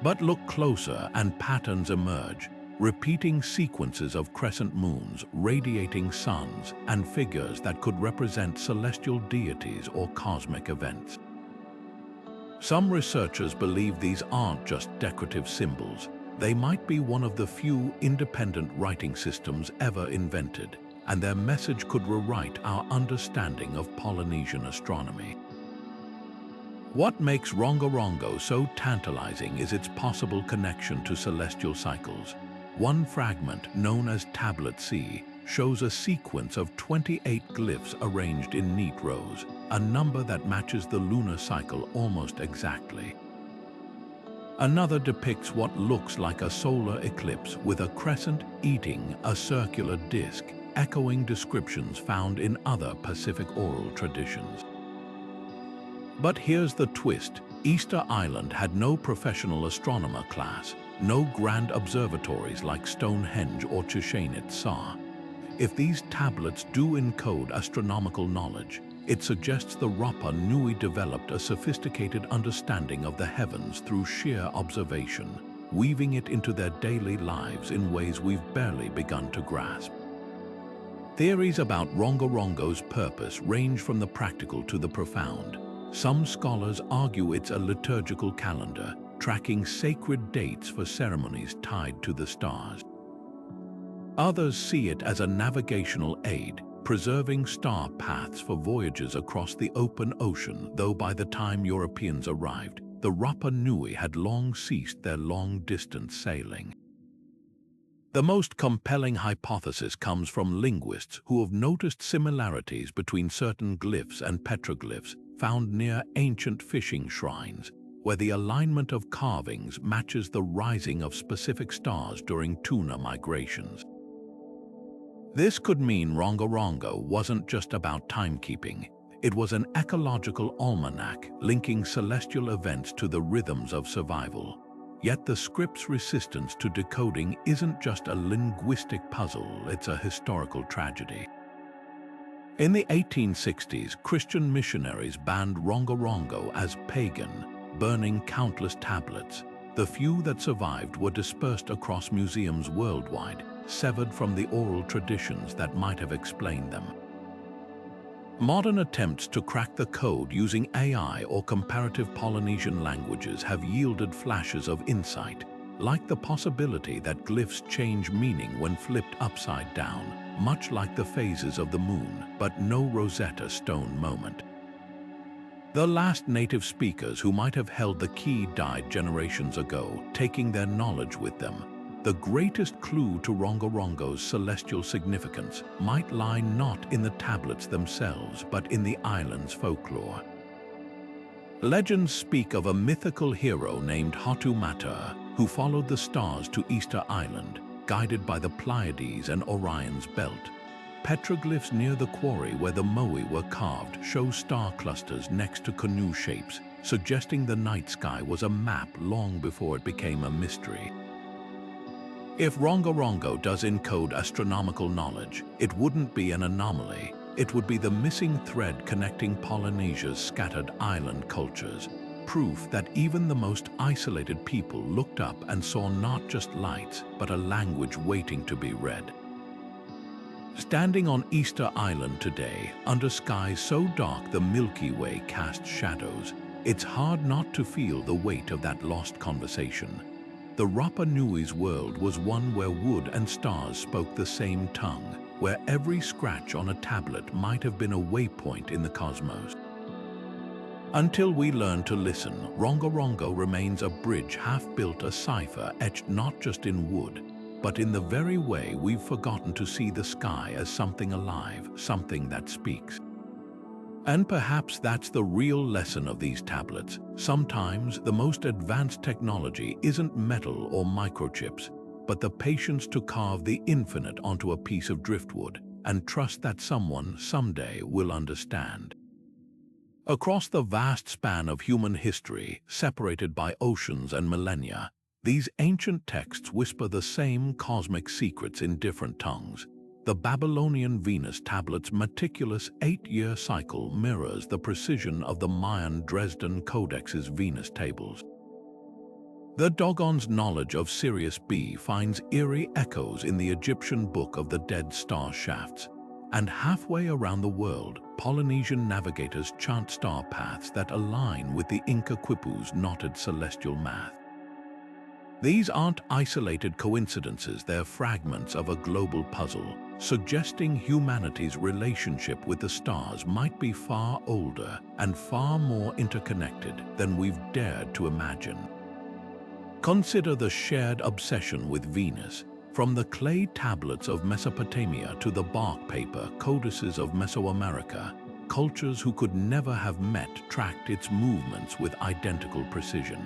But look closer and patterns emerge, repeating sequences of crescent moons, radiating suns, and figures that could represent celestial deities or cosmic events. Some researchers believe these aren't just decorative symbols. They might be one of the few independent writing systems ever invented, and their message could rewrite our understanding of Polynesian astronomy. What makes Rongorongo so tantalizing is its possible connection to celestial cycles. One fragment, known as Tablet C, shows a sequence of 28 glyphs arranged in neat rows, a number that matches the lunar cycle almost exactly. Another depicts what looks like a solar eclipse with a crescent eating a circular disk, echoing descriptions found in other Pacific oral traditions. But here's the twist. Easter Island had no professional astronomer class, no grand observatories like Stonehenge or Chichen Itza. If these tablets do encode astronomical knowledge, it suggests the Rapa Nui developed a sophisticated understanding of the heavens through sheer observation, weaving it into their daily lives in ways we've barely begun to grasp. Theories about Rongorongo's purpose range from the practical to the profound. Some scholars argue it's a liturgical calendar, tracking sacred dates for ceremonies tied to the stars. Others see it as a navigational aid, preserving star paths for voyages across the open ocean, though by the time Europeans arrived, the Rapa Nui had long ceased their long-distance sailing. The most compelling hypothesis comes from linguists who have noticed similarities between certain glyphs and petroglyphs found near ancient fishing shrines, where the alignment of carvings matches the rising of specific stars during tuna migrations. This could mean Rongorongo wasn't just about timekeeping. It was an ecological almanac linking celestial events to the rhythms of survival. Yet the script's resistance to decoding isn't just a linguistic puzzle, it's a historical tragedy. In the 1860s, Christian missionaries banned Rongorongo as pagan, burning countless tablets. The few that survived were dispersed across museums worldwide, severed from the oral traditions that might have explained them. Modern attempts to crack the code using AI or comparative Polynesian languages have yielded flashes of insight, like the possibility that glyphs change meaning when flipped upside down, much like the phases of the moon, but no Rosetta Stone moment. The last native speakers who might have held the key died generations ago, taking their knowledge with them. The greatest clue to Rongorongo's celestial significance might lie not in the tablets themselves, but in the island's folklore. Legends speak of a mythical hero named Hotu Mata, who followed the stars to Easter Island, guided by the Pleiades and Orion's belt. Petroglyphs near the quarry where the moai were carved show star clusters next to canoe shapes, suggesting the night sky was a map long before it became a mystery. If Rongorongo does encode astronomical knowledge, it wouldn't be an anomaly. It would be the missing thread connecting Polynesia's scattered island cultures, proof that even the most isolated people looked up and saw not just lights, but a language waiting to be read. Standing on Easter Island today, under skies so dark the Milky Way casts shadows, it's hard not to feel the weight of that lost conversation. The Rapa Nui's world was one where wood and stars spoke the same tongue, where every scratch on a tablet might have been a waypoint in the cosmos. Until we learn to listen, Rongorongo remains a bridge half-built, a cipher etched not just in wood, but in the very way we've forgotten to see the sky as something alive, something that speaks. And perhaps that's the real lesson of these tablets. Sometimes the most advanced technology isn't metal or microchips, but the patience to carve the infinite onto a piece of driftwood and trust that someone someday will understand. Across the vast span of human history, separated by oceans and millennia, these ancient texts whisper the same cosmic secrets in different tongues. The Babylonian Venus Tablet's meticulous 8-year cycle mirrors the precision of the Mayan Dresden Codex's Venus tables. The Dogon's knowledge of Sirius B finds eerie echoes in the Egyptian Book of the Dead Star Shafts, and halfway around the world, Polynesian navigators chant star paths that align with the Inca Quipu's knotted celestial math. These aren't isolated coincidences, they're fragments of a global puzzle, suggesting humanity's relationship with the stars might be far older and far more interconnected than we've dared to imagine. Consider the shared obsession with Venus, from the clay tablets of Mesopotamia to the bark paper codices of Mesoamerica. Cultures who could never have met tracked its movements with identical precision.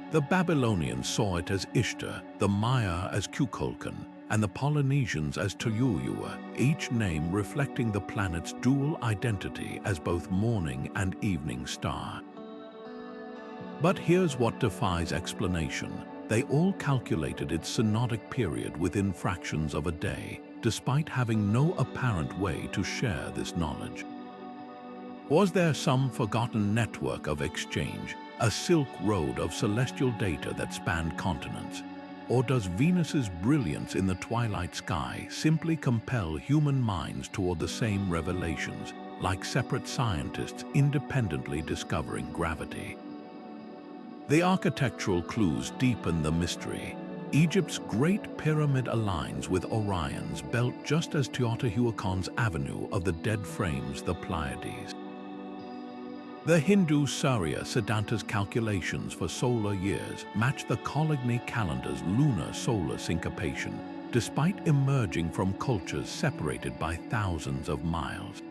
The Babylonians saw it as Ishtar, the Maya as Kukulkan, and the Polynesians as Tuyuyua, each name reflecting the planet's dual identity as both morning and evening star. But here's what defies explanation. They all calculated its synodic period within fractions of a day, despite having no apparent way to share this knowledge. Was there some forgotten network of exchange, a silk road of celestial data that spanned continents? Or does Venus's brilliance in the twilight sky simply compel human minds toward the same revelations, like separate scientists independently discovering gravity? The architectural clues deepen the mystery. Egypt's Great Pyramid aligns with Orion's belt just as Teotihuacan's Avenue of the Dead frames the Pleiades. The Hindu Suria Sedanta's calculations for solar years match the Coligny calendar's lunar-solar syncopation, despite emerging from cultures separated by thousands of miles.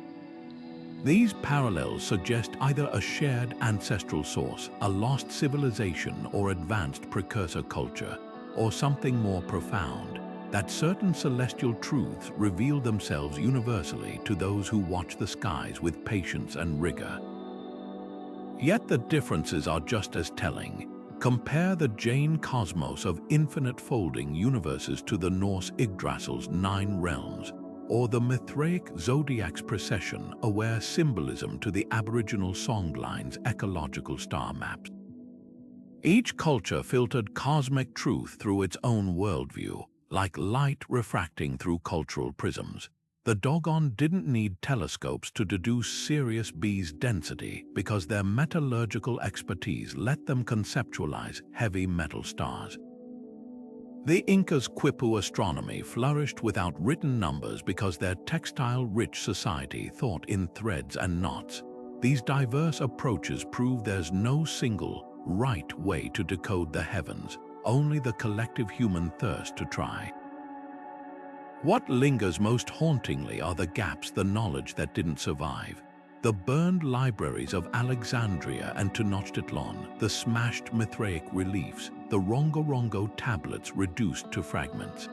These parallels suggest either a shared ancestral source, a lost civilization or advanced precursor culture, or something more profound, that certain celestial truths reveal themselves universally to those who watch the skies with patience and rigor. Yet the differences are just as telling. Compare the Jain cosmos of infinite folding universes to the Norse Yggdrasil's 9 realms, or the Mithraic Zodiac's precession, aware symbolism to the Aboriginal Songlines' ecological star maps. Each culture filtered cosmic truth through its own worldview, like light refracting through cultural prisms. The Dogon didn't need telescopes to deduce Sirius B's density because their metallurgical expertise let them conceptualize heavy metal stars. The Inca's Quipu astronomy flourished without written numbers because their textile-rich society thought in threads and knots. These diverse approaches prove there's no single, right way to decode the heavens, only the collective human thirst to try. What lingers most hauntingly are the gaps, the knowledge that didn't survive. The burned libraries of Alexandria and Tenochtitlan, the smashed Mithraic reliefs, the Rongorongo tablets reduced to fragments.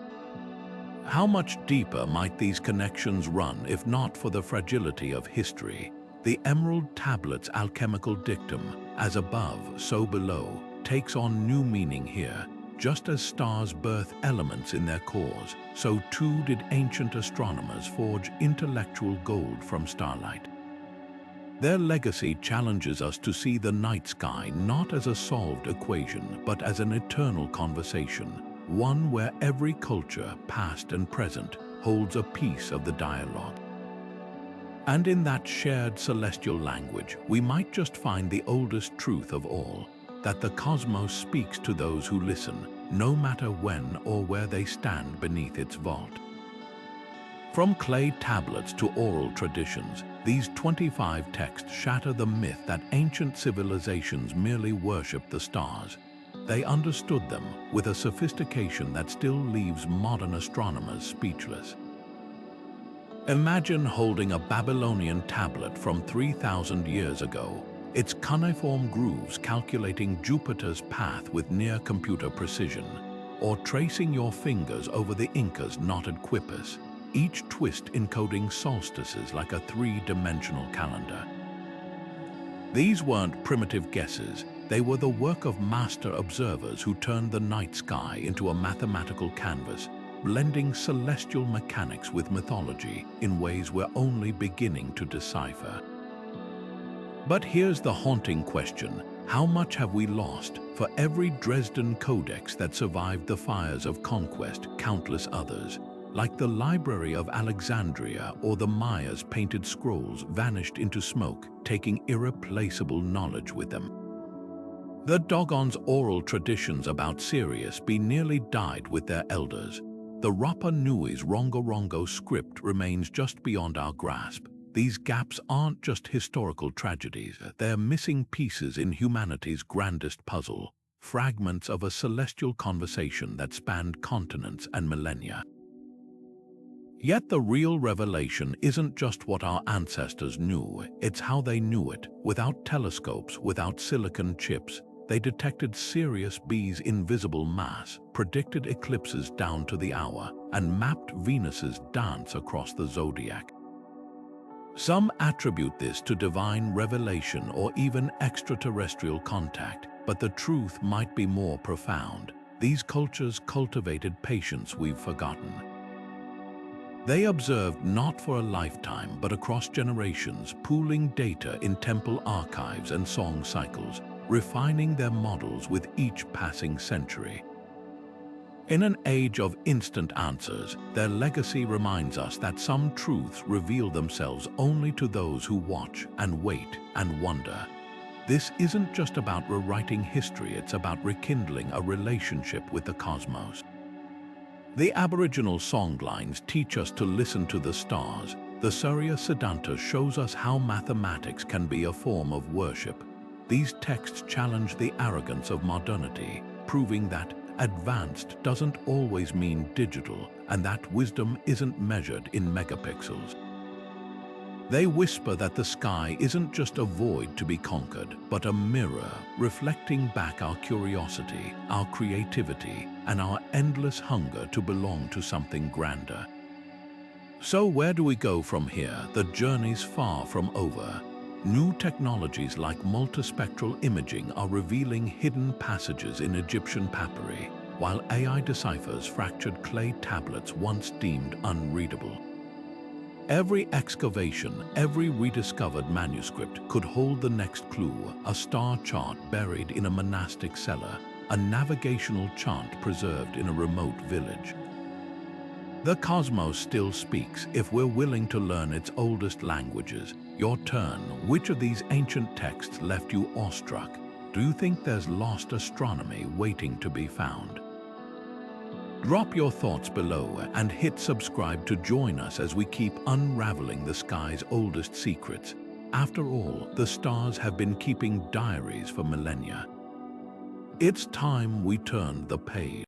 How much deeper might these connections run if not for the fragility of history? The Emerald Tablet's alchemical dictum, as above, so below, takes on new meaning here. Just as stars birth elements in their cores, so too did ancient astronomers forge intellectual gold from starlight. Their legacy challenges us to see the night sky not as a solved equation, but as an eternal conversation, one where every culture, past and present, holds a piece of the dialogue. And in that shared celestial language, we might just find the oldest truth of all, that the cosmos speaks to those who listen, no matter when or where they stand beneath its vault. From clay tablets to oral traditions, these 25 texts shatter the myth that ancient civilizations merely worshipped the stars. They understood them with a sophistication that still leaves modern astronomers speechless. Imagine holding a Babylonian tablet from 3,000 years ago, its cuneiform grooves calculating Jupiter's path with near-computer precision, or tracing your fingers over the Inca's knotted quipus, each twist encoding solstices like a three-dimensional calendar. These weren't primitive guesses, they were the work of master observers who turned the night sky into a mathematical canvas, blending celestial mechanics with mythology in ways we're only beginning to decipher. But here's the haunting question: how much have we lost? For every Dresden Codex that survived the fires of conquest, countless others, like the Library of Alexandria or the Mayas' painted scrolls, vanished into smoke, taking irreplaceable knowledge with them. The Dogon's oral traditions about Sirius B nearly died with their elders. The Rapa Nui's Rongorongo script remains just beyond our grasp. These gaps aren't just historical tragedies, they're missing pieces in humanity's grandest puzzle, fragments of a celestial conversation that spanned continents and millennia. Yet the real revelation isn't just what our ancestors knew, it's how they knew it. Without telescopes, without silicon chips, they detected Sirius B's invisible mass, predicted eclipses down to the hour, and mapped Venus's dance across the zodiac. Some attribute this to divine revelation or even extraterrestrial contact, but the truth might be more profound. These cultures cultivated patience we've forgotten. They observed not for a lifetime, but across generations, pooling data in temple archives and song cycles, refining their models with each passing century. In an age of instant answers, their legacy reminds us that some truths reveal themselves only to those who watch and wait and wonder. This isn't just about rewriting history, it's about rekindling a relationship with the cosmos. The Aboriginal Songlines teach us to listen to the stars. The Suria Sedanta shows us how mathematics can be a form of worship. These texts challenge the arrogance of modernity, proving that advanced doesn't always mean digital, and that wisdom isn't measured in megapixels. They whisper that the sky isn't just a void to be conquered, but a mirror reflecting back our curiosity, our creativity, and our endless hunger to belong to something grander. So where do we go from here? The journey's far from over. New technologies like multispectral imaging are revealing hidden passages in Egyptian papyri, while AI deciphers fractured clay tablets once deemed unreadable. Every excavation, every rediscovered manuscript could hold the next clue: a star chart buried in a monastic cellar, a navigational chant preserved in a remote village. The cosmos still speaks if we're willing to learn its oldest languages. Your turn. Which of these ancient texts left you awestruck? Do you think there's lost astronomy waiting to be found? Drop your thoughts below and hit subscribe to join us as we keep unraveling the sky's oldest secrets. After all, the stars have been keeping diaries for millennia. It's time we turned the page.